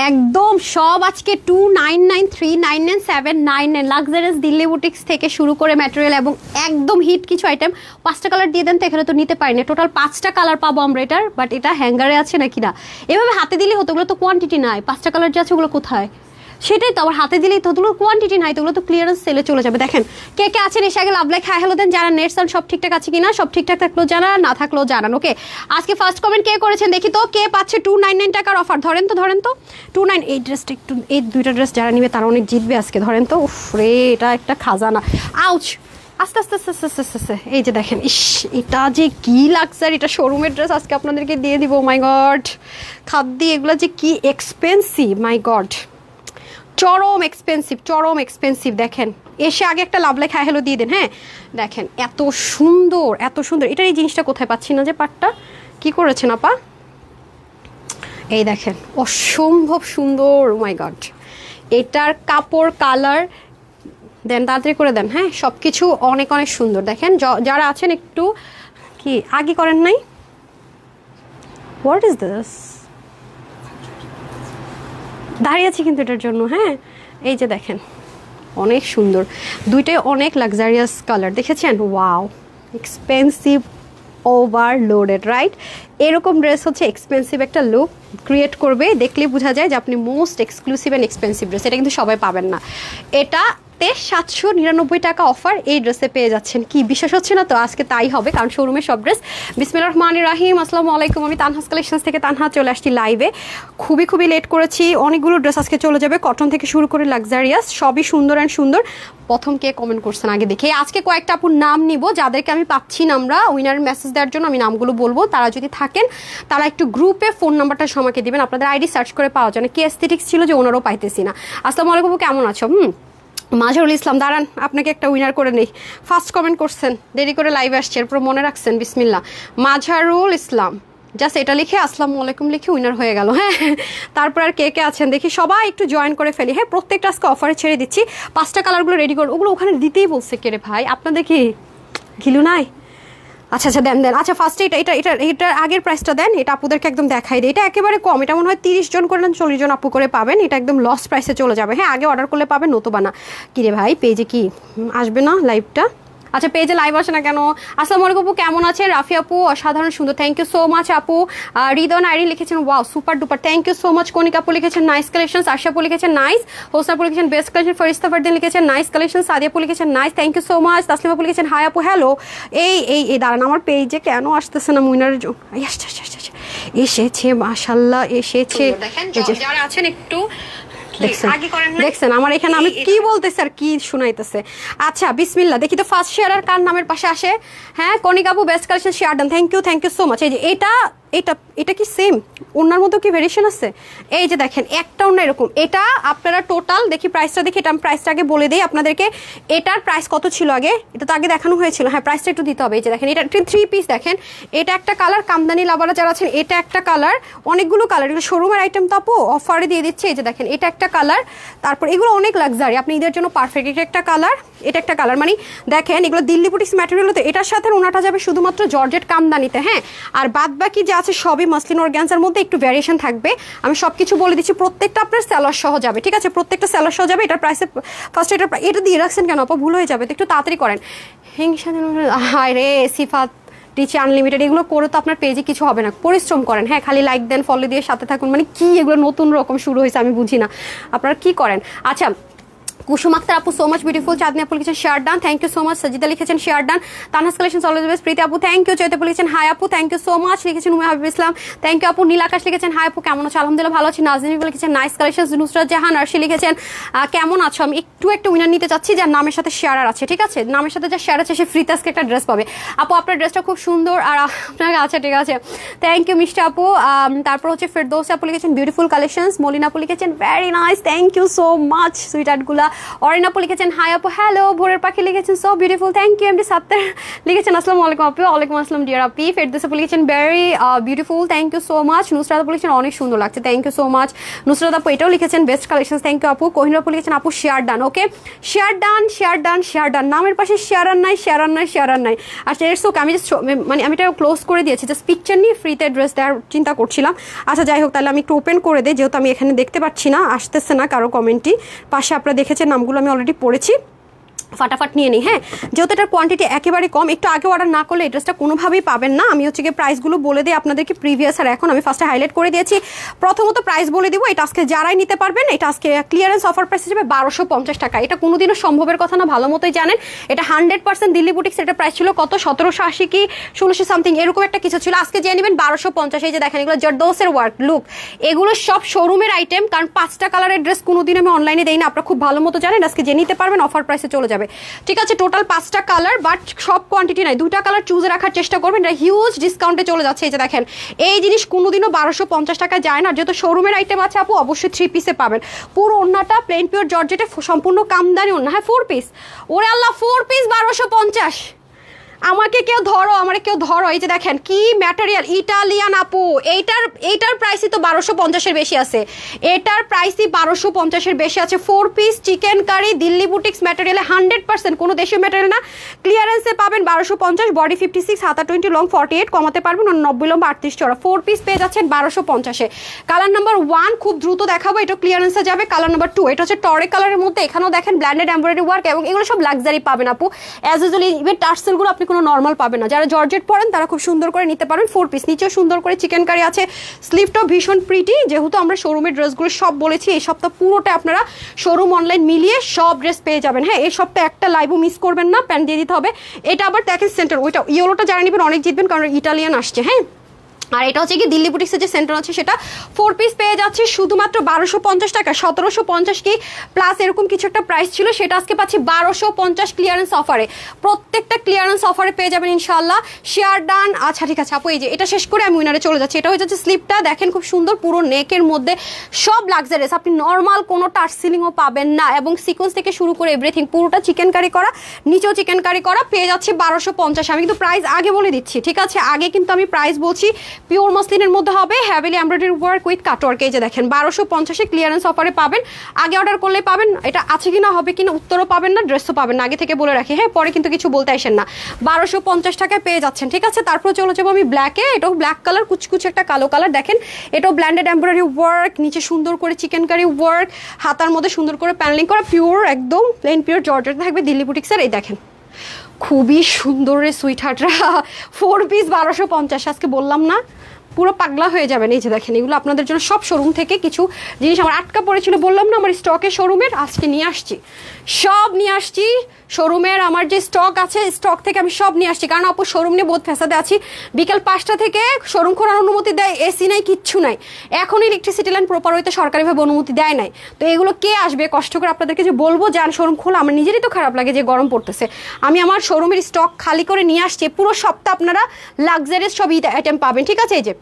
একদম সব আজকে 29939979 লাক্সারিয়াস দিল্লি বুটিক্স থেকে শুরু করে ম্যাটেরিয়াল এবং একদম হিট কিছু আইটেম। 5টা কালার দিয়ে দেন তো, এখানে তো নিতে পারি না। টোটাল 5টা কালার পাবো আমরা এটার, বাট এটা হ্যাঙ্গারে আছে নাকি না, এভাবে হাতে দিলে হতো, ওগুলো তো কোয়ান্টিটি নাই। 5টা কালার যে আছে ওগুলো কোথায়, সেটাই তো, আবার হাতে দিলেই তো, ওগুলো কোয়ান্টিটি নাই তো, ওগুলো তো ক্লিয়ারেন্স সেলে চলে যাবে। দেখেন কে কে আছেন এসে আগে লাভ লাইক হাই হ্যালো দেন, যারা নেটস সব ঠিকঠাক আছে কিনা, সব ঠিকঠাক থাকলেও জানান, না থাকলেও জানান। ওকে, আজকে ফার্স্ট কমেন্ট কে করেছেন দেখি তো, কে পাচ্ছে 299 টাকার অফার। ধরেন তো 29। এই ড্রেসটা একটু, এই দুইটা ড্রেস যারা নিবে তারা অনেক জিতবে আজকে। ধরেন তো, উফ রে, এটা একটা খাজানা। আউচ, আস্তে আস্তে আস্তে আস্তে আস্তে আস্তে। এই যে দেখেন, ইস এটা যে কি লাক্সারি, এটা শোরুমের ড্রেস আজকে আপনাদেরকে দিয়ে দিব। মাই গড, খাদ্য এগুলো যে কি এক্সপেন্সিভ, মাই গড, চরম এক্সপেন্সিভ। দেখেন এসে আগে একটা লাভ লেখা হ্যালো দিয়ে দেন। হ্যাঁ দেখেন এত সুন্দর, এত সুন্দর। এটার এই জিনিসটা কোথায় পাচ্ছি না যে, পাটটা কি করেছেন আপা, এই দেখেন অসম্ভব সুন্দর। মাই গড, এটার কাপড় কালার দেন, তাড়াতাড়ি করে দেন। হ্যাঁ সব কিছু অনেক অনেক সুন্দর। দেখেন যারা আছেন একটু কি আগে করেন নাই, হোয়াট ইজ দিস, দাঁড়িয়ে আছি কিন্তু এটার জন্য। হ্যাঁ এই যে দেখেন অনেক সুন্দর, দুইটাই অনেক লাক্সারিয়াস কালার, দেখেছেন? Wow, expensive overloaded, right? এরকম ড্রেস হচ্ছে এক্সপেন্সিভ একটা লুক ক্রিয়েট করবে, দেখলে বোঝা যায় যে আপনি most exclusive and expensive dress. এটা কিন্তু সবাই পাবেন না। এটাতে 799 টাকা অফার এই ড্রেসে পেয়ে যাচ্ছেন। কি বিশ্বাস হচ্ছে না তো? আজকে তাই হবে, কারণ শোরুমের সব ড্রেস। বিসমিল্লাহির রহমানির রহিম, আসসালামু আলাইকুম। আমি তানহাস কালেকশনস থেকে তানহা চলে আসছি লাইভে। খুবই লেট করেছি, অনেকগুলো ড্রেস আজকে চলে যাবে, কটন থেকে শুরু করে লাক্সারিয়াস, সবই সুন্দর অ্যান্ড সুন্দর। প্রথম কে কমেন্ট করছেন আগে দেখে, আজকে কয়েকটা আপুর নাম নিব যাদেরকে আমি পাচ্ছি না, আমরা উইনারের মেসেজ দেওয়ার জন্য আমি নামগুলো বলবো। তারা যদি থাকেন তারা একটু গ্রুপে ফোন নাম্বারটা আমাকে দিবেন, আপনাদের আইডি সার্চ করে পাওয়া যায় না। কি এস্থেটিক্স ছিল যে ওনারও পাইতেছি না। আসসালামু আলাইকুম, কেমন আছো? মাজহারুল ইসলাম, দাঁড়ান আপনাকে একটা উইনার করে নেই। ফার্স্ট কমেন্ট করছেন, দেরি করে লাইভে আসছে, এরপর মনে রাখছেন। বিসমিল্লাহ, মাজহারুল ইসলাম, জাস্ট এটা লিখে আসসালামু আলাইকুম লিখে উইনার হয়ে গেল। হ্যাঁ তারপর আর কে কে আছেন দেখি, সবাই একটু জয়েন করে ফেলি। হ্যাঁ প্রত্যেকটা আজকে অফারে ছেড়ে দিচ্ছি। 5টা কালারগুলো রেডি করো, ওগুলো ওখানে দিতেই বলছে কে রে ভাই, আপনাদের কি ঘিলু নাই? আচ্ছা দেন। আচ্ছা ফার্স্টে এটার আগের প্রাইসটা দেন, এটা আপুদেরকে একদম দেখাই দিই। এটা একেবারে কম, এটা মনে হয় 30 জন করে 40 জন আপু করে পাবেন। এটা একদম লস প্রাইসে চলে যাবে। হ্যাঁ আগে অর্ডার করলে পাবেন, নতুবা না। কিরে ভাই পেজে কি আসবে না লাইভটা? আচ্ছা পেজে লাইভ আসে না কেন? আসসালামু আলাইকুম আপু, কেমন আছে? রাফি আপু অসাধারণ সুন্দর, থ্যাংক ইউ সো মাচ আপু। হৃদয় নাইরি লিখেছেন wow super duper, thank you so much. Konika আপু লিখেছেন নাইস কালেকশন, আশা আপু লিখেছেন নাইস, হোসনা আপু লিখেছেন বেস্ট কালেকশন, ফরিস্তা ফারদিন লিখেছেন নাইস কালেকশন, সাদিয়া আপু লিখেছেন nice, thank you so much. Taslima আপু লিখেছেন হাই আপু হ্যালো। এই দাঁড়ান, আমার পেজে কেন আসতেছে না উইনারের জন্য? এসেছে মাশাআল্লাহ, এসেছে। যারা আছেন একটু দেখছেন আমার এখানে আমি কি বলতেছি আর কি শুনাইতেছে। আচ্ছা বিসমিল্লাহ, দেখি তো ফার্স্ট শেয়ার কার নামের পাশে আসে। হ্যাঁ কনিকা আপু best collection share done, thank you so much. এই যে এটা কি সেম ওনার মতো কি ভেরিয়েশন আছে? এই যে দেখেন একটা ওনা এরকম। এটা আপনারা টোটাল দেখি প্রাইসটা দেখি, এটা আমি প্রাইসটা আগে বলে দিই আপনাদেরকে। এটার প্রাইস কত ছিল আগে? এটা তো আগে দেখানো হয়েছিল। হ্যাঁ প্রাইসটা একটু দিতে হবে। এই যে দেখেন এটা 3 পিস, দেখেন এটা একটা কালার, কামদানি লাভারা যারা আছেন এটা একটা কালার, অনেকগুলো কালার, এগুলো শোরুমের আইটেম তো আপু অফারে দিয়ে দিচ্ছে। এই যে দেখেন এটা একটা কালার, তারপর এগুলো অনেক লাক্সারি, আপনি ঈদের জন্য পারফেক্ট। এটা একটা কালার, এটা একটা কালার, মানে দেখেন এগুলো দিল্লি বুটিক্স ম্যাটেরিয়াল হতে। এটার সাথে ওনাটা যাবে শুধুমাত্র জর্জেট কামদানিতে। হ্যাঁ আর বাদ বাকি যা আছে সবই মাসলিন অর্গানজার মধ্যে, একটু ভ্যারিয়েশন থাকবে। আমি সবকিছু বলে দিচ্ছি, প্রত্যেকটা আপনার সেলার সহ যাবে, ঠিক আছে? প্রত্যেকটা সেলার সহ যাবে। এটার প্রাইসে ফার্স্ট এটা দিয়ে রাখছেন কেন আপা? ভুল হয়ে যাবে তো, একটু তাড়াতাড়ি করেন। হায় রে সিফাত টিচি আনলিমিটেড, এগুলো করে তো আপনার পেজে কিছু হবে না, পরিশ্রম করেন। হ্যাঁ খালি লাইক দেন, ফলো দিয়ে সাথে থাকুন, মানে কি এগুলো নতুন রকম শুরু হয়েছে আমি বুঝি না আপনারা কি করেন। আচ্ছা কুসুম আক্তার আপু সো মাচ বিউটিফুল, চাঁদনি আপু লিখেছেন share done, thank you so much. Sajida লিখেছেন share done, Tanha's collection always best, Priti আপু থ্যাংক ইউ। চৈতে আপু লিখেছেন হাই আপু, থ্যাংক ইউ সো মাচ। লিখেছেন উমা হাবিব ইসলাম, থ্যাংক ইউ আপু। নীল আকাশ লিখেছেন হাই আপু কেমন আছো? আলহামদুলিল্লাহ ভালো আছি। নাজনীন লিখেছেন নাইস কালেকশন। নুসরাত জাহান আরশি লিখেছেন কেমন আছো? আমি একটা উইনার নিতে চাচ্ছি যার নামের সাথে শেয়ার আছে, ঠিক আছে? নামের সাথে যা শেয়ার আছে সে ফ্রিতে আজকে একটা ড্রেস পাবে। আপু আপনার ড্রেসটা খুব সুন্দর আর আপনার আচ্ছা ঠিক আছে, থ্যাংক ইউ মিষ্টি আপু। তারপর হচ্ছে ফেরদৌসি আপু লিখেছেন বিউটিফুল কালেকশনস। মলিনা আপু লিখেছেন very nice, thank you so much sweet আর্টগুলা। অরিন আপু লিখেছেন হাই আপু, হ্যালো। ভোরের পাখি লিখেছেন so beautiful, thank you. MD Sattar লিখেছেন আসসালামু আলাইকুম আপু। ওয়ালাইকুম আসসালাম ডিয়ার আপি। ফেরদৌস আপু লিখেছেন very beautiful, thank you so much. Nusrat আপু লিখেছেন অনেক সুন্দর লাগছে, thank you so much. Nusrat আপু এটাও লিখেছেন বেস্ট কালেকশন, থ্যাংক ইউ আপু। কোহিনুর আপু লিখেছেন আপু শেয়ার ডান, ওকে share done share done share done, নামের পাশে শেয়ার আর নাই, শেয়ার আর নাই, শেয়ার আর নাই। আচ্ছা এর সোক আমি জাস্ট মানে আমি এটা ক্লোজ করে দিয়েছি, জাস্ট পিকচার নিয়ে ফ্রিতে ড্রেস দেওয়ার চিন্তা করছিলাম। আচ্ছা যাই হোক, তাহলে আমি একটু ওপেন করে দিই, যেহেতু আমি এখানে দেখতে পাচ্ছি না, আসতেছে না কারো কমেন্টই। পাশে আপনারা দেখেছেন নামগুলো আমি অলরেডি পড়েছি, ফাটাফাট নিয়ে নিই। হ্যাঁ, যেহেতু এটার কোয়ান্টিটি একেবারে কম, একটু আগে অর্ডার না করলে এই ড্রেসটা কোনোভাবেই পাবেন না। আমি হচ্ছে গিয়ে প্রাইসগুলো বলে দিই আপনাদেরকে, প্রিভিয়াস আর এখন আমি ফার্স্টে হাইলাইট করে দিয়েছি। প্রথমত প্রাইস বলে দিব, এটা আজকে যারাই নিতে পারবেন, এটা আজকে ক্লিয়ারেন্স অফার প্রাইস হিসেবে 1250 টাকা। এটা কোনোদিনও সম্ভবের কথা না, ভালো মতোই জানেন। এটা 100% দিল্লি বুটিক্স, এটা প্রাইস ছিল কত 1780 কি 1600 সামথিং এরকম একটা কিছু ছিল। আজকে যে নেবেন 1250। এই যে দেখেন এগুলো জর্দোসের ওয়ার্ক লুক, এগুলো সব শোরুমের আইটেম, কারণ 5টা কালারের ড্রেস কোনোদিন আমি অনলাইনে দেই না, আপনারা খুব ভালো মতো জানেন। আজকে যে নিতে পারবেন অফার প্রাইসে চলে যাবে, ঠিক আছে। টোটাল 5টা কালার, বাট সব কোয়ান্টিটি নাই, 2টা কালার চুজে রাখার চেষ্টা করবেন, এটা হিউজ ডিসকাউন্টে চলে যাচ্ছে। এই যে দেখেন এই জিনিস কোনোদিনও 1250 টাকায় যায় না, যেহেতু শোরুমের আইটেম আছে আপু, অবশ্যই 3 পিসে পাবেন। পুরো ওন্নাটা প্লেন পিওর জর্জেটে সম্পূর্ণ কামদানি ওন্না। হ্যাঁ 4 পিস, ওরে আল্লাহ 4 পিস 1250। আমাকে কেউ ধরো, আমারে কেউ ধরো। এই যে দেখেন কি ম্যাটেরিয়াল, ইটালিয়ান আপু। এইটার প্রাইসই তো 1250-এর বেশি আছে, এটার প্রাইসই 1250-এর বেশি আছে। 4 piece chikankari Delhi boutiques ম্যাটেরিয়ালে 100%, কোনো দেশীয় ম্যাটেরিয়াল না। ক্লিয়ারেন্সে পাবেন 1250, বডি 56, হাতা 20, লং 48, কমাতে পারবেন 90 লম্বা 38 চড়া। 4 পিস পেয়ে যাচ্ছেন 1250-এ। কালার নাম্বার 1 খুব দ্রুত দেখাবো, এটা ক্লিয়ারেন্সে যাবে। কালার নাম্বার 2, এটা হচ্ছে টরে কালারের মধ্যে, এখানেও দেখেন ব্ল্যান্ডেড এমব্রয়ডারি ওয়ার্ক, এবং এগুলো সব লাক্সারি পাবেন আপু। অ্যাজ ইউজুয়ালি ইভেন টার্সেলগুলো আপনি কোনো নর্মাল পাবেন না। যারা জর্জেট পরেন তারা খুব সুন্দর করে নিতে পারেন। 4 পিস, নিচেও সুন্দর করে চিকেন কারি আছে, স্লিভটাও ভীষণ প্রিটি। যেহেতু আমরা শোরুমের ড্রেসগুলো সব বলেছি, এই সপ্তাহ পুরোটা আপনারা শোরুম অনলাইন মিলিয়ে সব ড্রেস পেয়ে যাবেন। হ্যাঁ, এই সপ্তাহে একটা লাইভও মিস করবেন না, প্যান্ট দিয়ে দিতে হবে। এটা আবার দেখেন সেন্টার, ওইটা ইয়েলোটা যারা নেবেন অনেক জিতবেন, কারণ ইটালিয়ান আসছে। হ্যাঁ, আর এটা হচ্ছে কি দিল্লি বুটিক্সের যে সেন্টার আছে সেটা 4 পিস পেয়ে যাচ্ছে শুধুমাত্র 1250 টাকা। 1750 কি প্লাস এরকম কিছু একটা প্রাইস ছিল, সেটা আজকে পাচ্ছি 1250 ক্লিয়ারেন্স অফারে। প্রত্যেকটা ক্লিয়ারেন্স অফারে পেয়ে যাবেন ইনশাল্লাহ। Share done. আচ্ছা ঠিক আছে আপু, এই যে এটা শেষ করে আমি উইনারে চলে যাচ্ছি। এটা হয়ে যাচ্ছে স্লিপটা, দেখেন খুব সুন্দর, পুরো নেকের মধ্যে সব লাক্সারিয়াস, আপনি নর্মাল কোনো টাচ সিলিংও পাবেন না, এবং সিকোয়েন্স থেকে শুরু করে এভরিথিং পুরোটা চিকেন কারি করা, নিচেও চিকেন কারি করা, পেয়ে যাচ্ছে 1250। আমি কিন্তু প্রাইস আগে বলে দিচ্ছি, ঠিক আছে, আগে কিন্তু আমি প্রাইস বলছি। পিওর মসলিনের মধ্যে হবে, হ্যাভেলি এমব্রয়ডারি ওয়ার্ক উইথ কাটওয়ার্ক। এই যে দেখেন 1250-এ ক্লিয়ারেন্স অফারে পাবেন। আগে অর্ডার করলে পাবেন, এটা আছে কিনা হবে কিনা উত্তরও পাবেন না, ড্রেসও পাবেন না, আগে থেকে বলে রাখি। হ্যাঁ, পরে কিন্তু কিছু বলতে আসেন না। 1250 টাকায় পেয়ে যাচ্ছেন, ঠিক আছে। তারপর চলে যাবো আমি ব্ল্যাকে। এটাও ব্ল্যাক কালার, কুচকুচে একটা কালো কালার, দেখেন এটাও ব্ল্যান্ডেড এমব্রয়ডারি ওয়ার্ক, নিচে সুন্দর করে চিকেন কারি ওয়ার্ক, হাতার মধ্যে সুন্দর করে প্যানেলিং করা, পিওর একদম প্লেন পিওর জর্জেট থাকবে দিল্লি বুটিক্সের। এই দেখেন খুবই সুন্দর রে সুইট হার্টরা। 4 পিস 1250, আজকে বললাম না পুরো পাগলা হয়ে যাবেন। এই যে দেখেন এগুলো আপনাদের জন্য সব শোরুম থেকে কিছু জিনিস আমার আটকা পড়েছিল, বললাম না আমার স্টকে শোরুমের, আজকে নিয়ে আসছি, সব নিয়ে আসছি শোরুমের। আমার যে স্টক আছে স্টক থেকে আমি সব নিয়ে আসছি, কারণ আপু শোরুম নিয়ে বহুত ফেসাদে আছি। বিকেল 5টা থেকে শোরুম খোলার অনুমতি দেয়, এসি নাই, কিচ্ছু নাই। এখন ইলেকট্রিসিটি লাইন প্রপার হইতে সরকারিভাবে অনুমতি দেয় নাই, তো এগুলো কে আসবে কষ্ট করে আপনাদেরকে যে বলবো যান শোরুম খোলা। আমার নিজেরই তো খারাপ লাগে যে গরম পড়তেছে। আমি আমার শোরুমের স্টক খালি করে নিয়ে আসছি, পুরো সপ্তাহ আপনারা লাক্সারিয়াস সব আইটেম পাবেন, ঠিক আছে। এই যে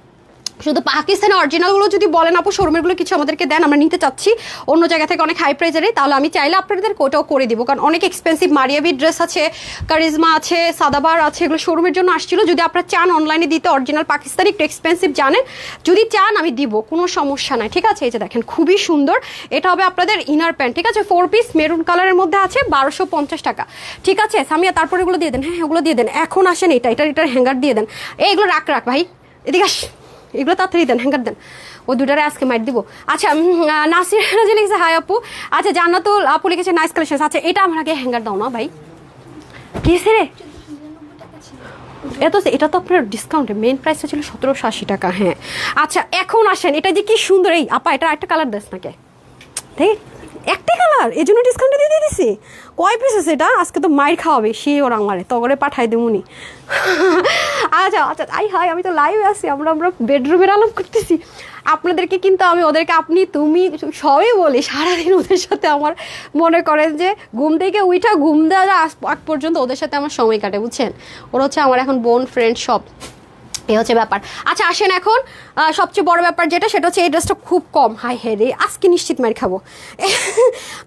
শুধু পাকিস্তানি অরিজিনালগুলো যদি বলেন আপু শোরুমেরগুলো কিছু আমাদেরকে দেন, আমরা নিতে চাচ্ছি অন্য জায়গা থেকে অনেক হাই প্রাইজেরই, তাহলে আমি চাইলে আপনাদের ওটাও করে দিব, কারণ অনেক এক্সপেন্সিভ মারিয়াবি ড্রেস আছে, কারিজমা আছে, সাদাবার আছে, এগুলো শোরুমের জন্য আসছিল। যদি আপনারা চান অনলাইনে দিতে অরিজিনাল পাকিস্তানি, একটু এক্সপেন্সিভ জানেন, যদি চান আমি দিব, কোনো সমস্যা নাই, ঠিক আছে। এই যে দেখেন খুবই সুন্দর, এটা হবে আপনাদের ইনার প্যান্ট, ঠিক আছে। 4 পিস মেরুন কালারের মধ্যে আছে, 1250 টাকা, ঠিক আছে। সামিয়া তারপরে এগুলো দিয়ে দেন, হ্যাঁ ওগুলো দিয়ে দেন। এখন আসেন এটার হ্যাঙ্গার দিয়ে দেন, এইগুলো রাখ ভাই, এদিকে আস, এগুলো তাড়াতাড়ি দেন, হ্যাঙ্গার দেন, ও দুটারে আজকে মাইট দিব। আচ্ছা নাসির রাজি লিখেছে হাই আপু। আচ্ছা জান্নাতুল আপু লিখেছে নাইস কালেকশন। আচ্ছা এটা আমার আগে হ্যাঙ্গার দাও না ভাই, কি রে এটা তো আপনার ডিসকাউন্টে, মেইন প্রাইসটা ছিল 1780 টাকা। হ্যাঁ আচ্ছা এখন আসেন, এটা যে কি সুন্দর, এই আপা এটা একটা কালার দেশ নাকি, তাই একটা কালার এই জন্য ডিসকাউন্টে দিয়ে দিছি। কয় পিস আছে এটা, আজকে তো মাইর খাওয়াবে সে ওরা আমারে তগরে পাঠাই দেবুনি। আচ্ছা আচ্ছা আই হাই, আমি তো লাইভে আছি, আমরা বেডরুমের আলাপ করতেছি আপনাদেরকে, কিন্তু আমি ওদেরকে আপনি তুমি সবই বলি। সারাদিন ওদের সাথে আমার মনে করেন যে ঘুম থেকে উঠা ঘুম দেওয়া আগ পর্যন্ত ওদের সাথে আমার সময় কাটে, বুঝছেন। ওরা হচ্ছে আমার এখন বোন, ফ্রেন্ড সব। এই হচ্ছে ব্যাপার। আচ্ছা আসেন এখন সবচেয়ে বড় ব্যাপার যেটা, সেটা হচ্ছে এই ড্রেসটা খুব কম। হাই হে রে, আজকে নিশ্চিত মার খাবো।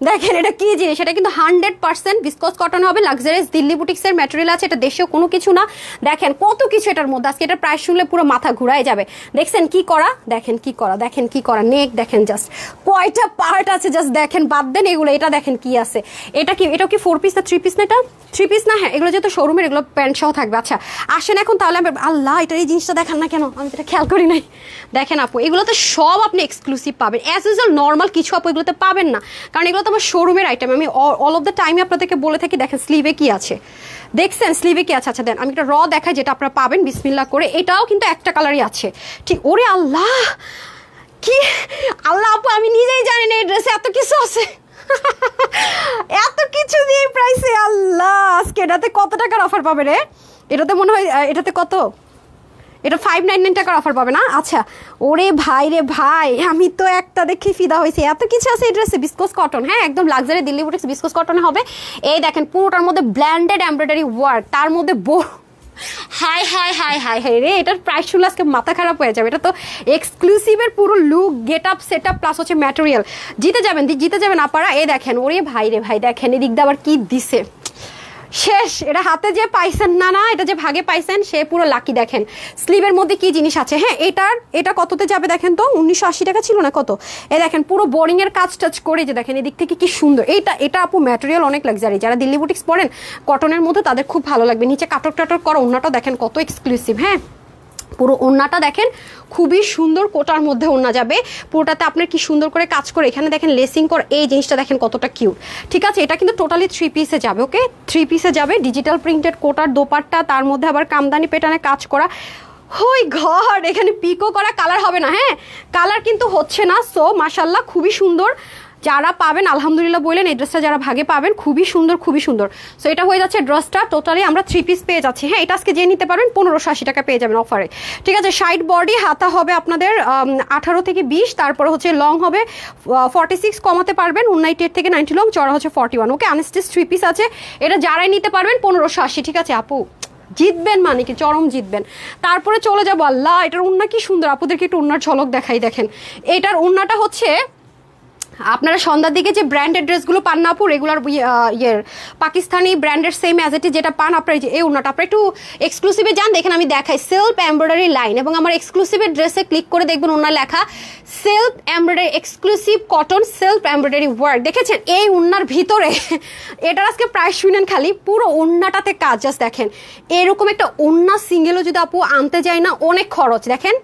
দেখেন এটা কি জিনিস, এটা কিন্তু 100% ভিসকস কটন হবে, লাক্সারিয়াস দিল্লি বুটিক্সের ম্যাটেরিয়াল আছে, এটা দেশীয় কোনো কিছু না। দেখেন কত কিছু এটার মধ্যে, আজকে এটার প্রাইস শুনলে পুরো মাথা ঘুরায় যাবে। দেখছেন কি করা, দেখেন কি করা, দেখেন কি করা, নেক দেখেন জাস্ট কয়টা পার্ট আছে, জাস্ট দেখেন, বাদ দেন এগুলো, এটা দেখেন কি আছে। এটা কি, এটা কি 4 পিস না 3 পিস না? এটা 3 পিস না? হ্যাঁ, এগুলো যেহেতু শোরুমের, এগুলো প্যান্ট সহ থাকবে। আচ্ছা আসেন এখন তাহলে, আল্লাহ এটা এই জিনিসটা দেখান না কেন, আমি এটা খেয়াল করি নাই। দেখেন আপু, এগুলোতে সব আপনি এক্সক্লুসিভ পাবেন, অ্যাজ ইউজুয়াল নর্মাল কিছু আপু এগুলোতে পাবেন না, কারণ এগুলো তো আমার শোরুমের আইটেম। আমি অল অফ দ্য টাইমে আপনাদেরকে বলে থাকি। দেখেন স্লিভে কি আছে, দেখছেন স্লিভে কি আছে? আচ্ছা দেন আমি একটা র দেখাই যেটা আপনারা পাবেন বিসমিল্লাহ করে। এটাও কিন্তু একটা কালারই আছে, ঠিক? ওরে আল্লাহ, কি আল্লাহ আপু, আমি নিজেই জানি না এই ড্রেসে এত কিছু আছে। এত কিছু দিয়ে প্রাইসে, আল্লাহ আজকে এটাতে কত টাকার অফার পাবে রে? এটাতে মনে হয়, এটাতে কত, এটা 599 টাকার অফার পাবে না? আচ্ছা ওরে ভাই রে ভাই, আমি তো একটা দেখে ফিদা হয়েছি, এত কিছু আছে এই ড্রেসে। বিসকস কটন, হ্যাঁ একদম লাক্সারি দিল্লি বুটিক্স বিসকস কটনে হবে। এই দেখেন পুরোটার মধ্যে ব্ল্যান্ডেড এমব্রয়ডারি ওয়ার্ক, তার মধ্যে high high high high high রে, এটার প্রাইস শুনলে আজকে মাথা খারাপ হয়ে যাবে। এটা তো এক্সক্লুসিভের পুরো look, get up, set up, plus হচ্ছে ম্যাটেরিয়াল। জিতে যাবেন আপনারা। এই দেখেন, ওরে ভাই রে ভাই, দেখেন এদিক দিয়ে আবার কি দিছে, শেষ। এটা হাতে যে পাইছেন না, এটা যে ভাগে পাইছেন সে পুরো লাকি। দেখেন স্লিভের মধ্যে কি জিনিস আছে। হ্যাঁ এটা কততে যাবে দেখেন তো, 1980 টাকা ছিল না কত? এই দেখেন পুরো বোরিং এর কাজ টাচ করে, যে দেখেন এদিক থেকে কি সুন্দর। এটা আপু ম্যাটেরিয়াল অনেক লাক্সারি, যারা দিল্লি বুটিক্স পরেন কটনের মধ্যে তাদের খুব ভালো লাগবে। নিচে কাটক টাটক করা ওড়নাটা দেখেন কত এক্সক্লুসিভ। হ্যাঁ পুরো ওড়নাটা দেখেন খুবই সুন্দর, কোটার মধ্যে ওড়না যাবে পুরোটাতে আপনার কি সুন্দর করে কাজ করে, এখানে দেখেন লেসিং কর, এই জিনিসটা দেখেন কতটা কিউট। ঠিক আছে, এটা কিন্তু টোটালি 3 পিসে যাবে। ওকে 3 পিসে যাবে, ডিজিটাল প্রিন্টেড কোটার দোপাট্টা, তার মধ্যে আবার কামদানি পেটানে কাজ করা। ওই ঘর এখানে পিকো করা, কালার হবে না। হ্যাঁ কালার কিন্তু হচ্ছে না। সো মাশাল্লাহ খুবই সুন্দর, যারা পাবেন আলহামদুলিল্লাহ বললেন। এই ড্রেসটা যারা ভাগে পাবেন, খুবই সুন্দর খুবই সুন্দর। সো এটা হয়ে যাচ্ছে ড্রেসটা, টোটালি আমরা 3 পিস পেয়ে যাচ্ছি। হ্যাঁ এটা আজকে যে নিতে পারবেন 1580 টাকা পেয়ে যাবেন অফারে। ঠিক আছে, সাইড বডি হাতা হবে আপনাদের 18 থেকে 20, তারপরে হচ্ছে লং হবে 46, কমাতে পারবেন 198 থেকে 90 লং, চড়া হচ্ছে 41। ওকে আনস্টিচ 3 পিস আছে, এটা যারাই নিতে পারবেন 1580। ঠিক আছে আপু, জিতবেন মানে কি, চরম জিতবেন। তারপরে চলে যাবো, আল্লাহ এটার ওড়না কি সুন্দর, আপুদেরকে একটু ওড়নার ঝলক দেখাই। দেখেন এটার ওড়নাটা হচ্ছে, আপনারা সন্ধ্যার দিকে যে ব্র্যান্ডেড ড্রেসগুলো পান না আপু, রেগুলার পাকিস্তানি ব্র্যান্ডের সেম অ্যাজ ইট ইজ যেটা পান আপনারা, এই ওড়নাটা আপনারা একটু এক্সক্লুসিভে যান, দেখেন আমি দেখাই সেলফ এমব্রয়ডারি লাইন, এবং আমার এক্সক্লুসিভের ড্রেসে ক্লিক করে দেখবেন ওড়না লেখা self embroidery exclusive cotton self embroidery work. দেখেছেন এই ওড়নার ভিতরে, এটার আজকে প্রাইস শুনেন খালি, পুরো ওড়নাটাতে কাজ। জাস্ট দেখেন এরকম একটা ওড়না সিঙ্গেলও যদি আপু আনতে যায় না, অনেক খরচ। দেখেন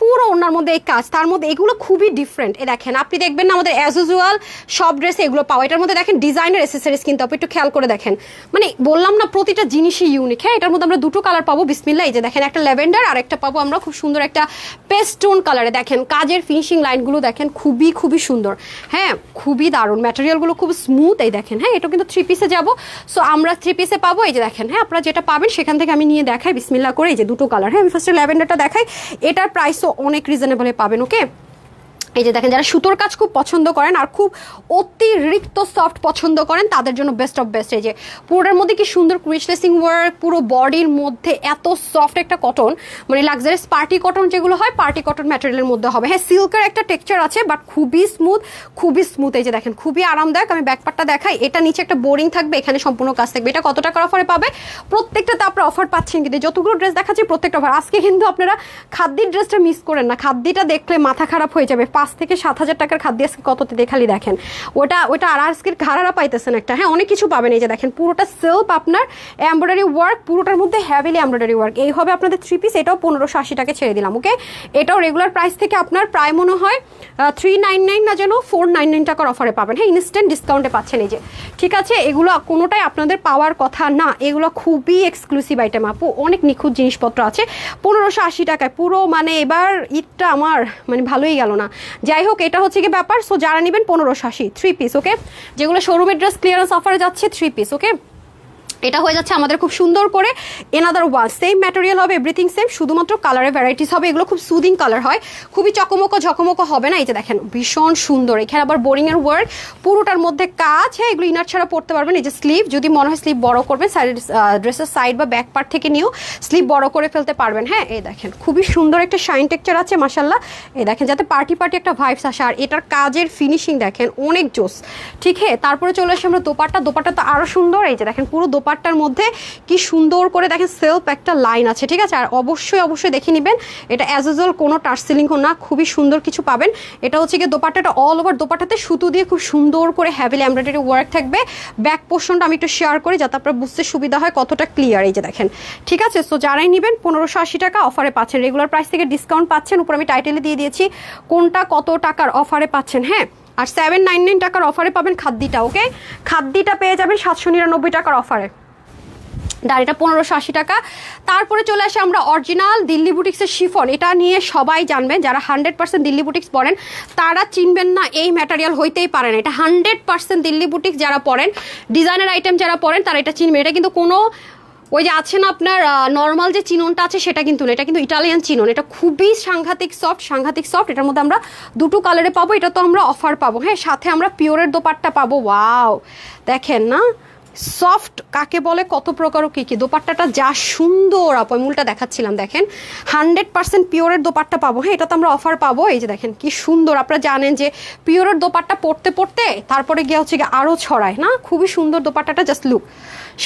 পুরো ওনার মধ্যে এই কাজ, তার মধ্যে এগুলো খুবই ডিফারেন্ট। এ দেখেন আপনি দেখবেন না আমাদের অ্যাজ ইউজুয়াল সব ড্রেসে এগুলো পাওয়া, এটার মধ্যে দেখেন ডিজাইনার এসেসরিজ কিন্তু আপনি একটু খেয়াল করে দেখেন, মানে বললাম না প্রতিটা জিনিসই ইউনিক। হ্যাঁ এটার মধ্যে আমরা দুটো কালার পাবো বিসমিল্লাহ। এই যে দেখেন একটা ল্যাভেন্ডার, আর একটা পাবো আমরা খুব সুন্দর একটা পেস্টোন কালারে। দেখেন কাজের ফিনিশিং লাইনগুলো দেখেন খুবই খুবই সুন্দর। হ্যাঁ খুবই দারুণ, ম্যাটেরিয়ালগুলো খুব স্মুথ। এই দেখেন, হ্যাঁ এটা কিন্তু 3 পিসে যাবো। সো আমরা 3 পিসে পাবো। এই যে দেখেন, হ্যাঁ আপনারা যেটা পাবেন সেখান থেকে আমি নিয়ে দেখাই বিসমিল্লাহ করে। এই যে দুটো কালার, হ্যাঁ আমি ফার্স্টে ল্যাভেন্ডারটা দেখাই, এটার প্রাইসও অনেক রিজনেবল পাবেন। ওকে এই যে দেখেন, যারা সুতোর কাজ খুব পছন্দ করেন আর খুব অতিরিক্ত সফট পছন্দ করেন তাদের জন্য বেস্ট অফ বেস্ট। এই যে পুরোটার মধ্যে কি সুন্দর ক্রিচলেসিং ওয়ার্ক, পুরো বডির মধ্যে এত সফট একটা কটন, মানে লাক্সারিয়াস পার্টি কটন যেগুলো হয়, পার্টি কটন ম্যাটেরিয়ালের মধ্যে হবে। হ্যাঁ সিল্কের একটা টেক্সচার আছে, বাট খুবই স্মুথ খুবই স্মুথ। এই যে দেখেন খুবই আরামদায়ক। আমি ব্যাকপার্টটা দেখাই, এটা নিচে একটা বোরিং থাকবে, এখানে সম্পূর্ণ কাজ থাকবে। এটা কত টাকার অফারে পাবে? প্রত্যেকটাতে আপনারা অফার পাচ্ছেন, কিন্তু যতগুলো ড্রেস দেখাচ্ছি প্রত্যেকটা অফার। আজকে কিন্তু আপনারা খাদ্যির ড্রেসটা মিস করেন না, খাদ্যিটা দেখলে মাথা খারাপ হয়ে যাবে। 5 থেকে 7,000 টাকার খাদ্য আজকে কততে দেখালি দেখেন, ওটা আর আজকের ঘাড়ারা পাইতেছেন একটা। হ্যাঁ অনেক কিছু পাবেন। এই যে দেখেন পুরোটা সেলফ আপনার এমব্রয়ডারি ওয়ার্ক, পুরোটার মধ্যে হ্যাভিলি এমব্রয়ডারি ওয়ার্ক। এই হবে আপনাদের 3 পিস, এটাও 1580 টাকা ছেড়ে দিলাম। ওকে এটাও রেগুলার প্রাইস থেকে আপনার প্রায় মনে হয় 399 না যেন 499 টাকার অফারে পাবেন। হ্যাঁ ইনস্ট্যান্ট ডিসকাউন্টে পাচ্ছেন। এই যে ঠিক আছে, এগুলো কোনোটাই আপনাদের পাওয়ার কথা না, এগুলো খুবই এক্সক্লুসিভ আইটেম আপু, অনেক নিখুঁত জিনিসপত্র আছে 1580 টাকায় পুরো। মানে এবার ঈদটা আমার মানে ভালোই গেল না। যাই হোক এটা হচ্ছে কি ব্যাপার। সো যারা নেবেন 1580 3 পিস। ওকে যেগুলো শোরুমের ড্রেস ক্লিয়ারেন্স অফারে যাচ্ছে 3 পিস। ওকে এটা হয়ে যাচ্ছে আমাদের খুব সুন্দর করে এনাদার ওয়ান, সেম ম্যাটেরিয়াল হবে, এভরিথিং সেম, শুধুমাত্র কালারে ভ্যারাইটিস হবে। এগুলো খুব সুদিং কালার হয়, খুবই চকমকো ঝকমকো হবে না। এই যে দেখেন ভীষণ সুন্দর, এখানে আবার বোরিং এর ওয়ার্ক, পুরোটার মধ্যে কাজ। হ্যাঁ, এগুলো ইনার ছাড়া পড়তে পারবেন। এই যে স্লিভ, যদি মনে হয় স্লিভ বড় করবেন, সাইড ড্রেসের সাইড বা ব্যাক পার্ট থেকে নিয়েও স্লিভ বড় করে ফেলতে পারবেন। হ্যাঁ, এই দেখেন খুবই সুন্দর একটা শাইন টেক্সচার আছে মাশাল্লাহ। এই দেখেন যাতে পার্টি পার্টি একটা ভাইবস আসে, আর এটার কাজের ফিনিশিং দেখেন অনেক জোস। ঠিক হ্যাঁ, তারপরে চলে আসে আমরা দোপাট্টা। দোপাট্টা তো আরো সুন্দর। এই যে দেখেন পুরো দোপাট্টার মধ্যে কি সুন্দর করে দেখেন সেলফ একটা লাইন আছে। ঠিক আছে, আর অবশ্যই দেখে নেবেন, এটা অ্যাজ ইউজুয়াল কোনো টার্সেলিং না, খুবই সুন্দর কিছু পাবেন। এটা হচ্ছে গিয়ে দোপাট্টাটা অল ওভার, দোপাট্টাতে সুতো দিয়ে খুব সুন্দর করে হ্যাভিলি এমব্রয়ডারি ওয়ার্ক থাকবে। ব্যাক পোর্শনটা আমি একটু শেয়ার করি যাতে আপনারা বুঝতে সুবিধা হয় কতটা ক্লিয়ার। এই যে দেখেন, ঠিক আছে। সো যারাই নেবেন 1580 টাকা অফারে পাচ্ছেন, রেগুলার প্রাইস থেকে ডিসকাউন্ট পাচ্ছেন। উপর আমি টাইটেলে দিয়ে দিয়েছি কোনটা কত টাকার অফারে পাচ্ছেন। হ্যাঁ, আর 799 টাকার অফারে পাবেন খাদ্যিটা। ওকে, খাদ্যিটা পেয়ে যাবেন 799 টাকার অফারে, দাড়িটা 1580 টাকা। তারপরে চলে আসে আমরা অরিজিনাল দিল্লি বুটিক্সের শিফন। এটা নিয়ে সবাই জানবেন, যারা 100% দিল্লি বুটিক্স পরেন তারা চিনবেন না এই ম্যাটেরিয়াল হইতেই পারে না। এটা 100% দিল্লি বুটিক্স যারা পরেন, ডিজাইনার আইটেম যারা পরেন তারা এটা চিনবেন। এটা কিন্তু কোনো ওই যে আছে না আপনার নর্মাল যে চিননটা আছে সেটা কিন্তু না, এটা কিন্তু ইটালিয়ান চিনন। এটা খুবই সাংঘাতিক সফট। এটার মধ্যে আমরা দুটো কালারে পাবো, এটা তো আমরা অফার পাবো। হ্যাঁ, সাথে আমরা পিওরের দোপাট্টা পাবো। ওয়াও, দেখেন না সফট কাকে বলে, কত প্রকার কি দোপাট্টাটা যা সুন্দর। আপু মূলটা দেখাচ্ছিলাম, দেখেন 100% পিওরের দোপাট্টা পাবো। হ্যাঁ, এটা তো আমরা অফার পাবো। এই যে দেখেন কি সুন্দর, আপনারা জানেন যে পিওরের দোপাট্টা পড়তে তারপরে গিয়ে হচ্ছে গিয়ে আরও ছড়ায় না, খুবই সুন্দর দোপাট্টাটা, জাস্ট লুক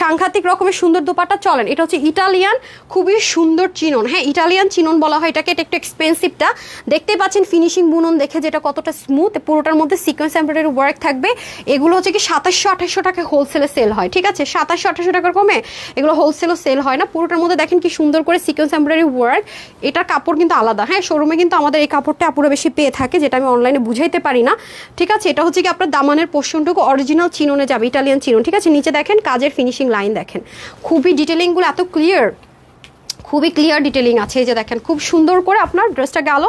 সাংঘাতিক রকমের সুন্দর দোপাট্টা। চলেন, এটা হচ্ছে ইটালিয়ান খুবই সুন্দর চিনন। হ্যাঁ, ইটালিয়ান চিনন বলা হয় এটাকে। এটা একটু এক্সপেন্সিভটা দেখতে পাচ্ছেন, ফিনিশিং বুনন দেখে যেটা কতটা স্মুথ। পুরোটার মধ্যে সিকোয়েন্স এমব্রয়ডারি ওয়ার্ক থাকবে। এগুলো হচ্ছে কি 2700-2800 টাকা হোলসেলে সেল হয়। ঠিক আছে, 2700-2800 টাকার কমে এগুলো হোলসেলও সেল হয় না। পুরোটার মধ্যে দেখেন কি সুন্দর করে সিকোয়েন্স এমব্রয়ডারি ওয়ার্ক। এটার কাপড় কিন্তু আলাদা। হ্যাঁ, শোরুমে কিন্তু আমাদের এই কাপড়টা পুরো বেশি পেয়ে থাকে, যেটা আমি অনলাইনে বুঝাইতে পারি না। ঠিক আছে, এটা হচ্ছে কি আপনার দামানের পোর্শনটুকু অরিজিনাল চিননে যাবে, ইটালিয়ান চিনন। ঠিক আছে, নিচে দেখেন কাজের ফিনিশিং লাইন দেখেন, খুবই ডিটেলিংগুলো এত ক্লিয়ার, খুবই ক্লিয়ার ডিটেলিং আছে। এই যে দেখেন খুব সুন্দর করে আপনার ড্রেসটা গেল।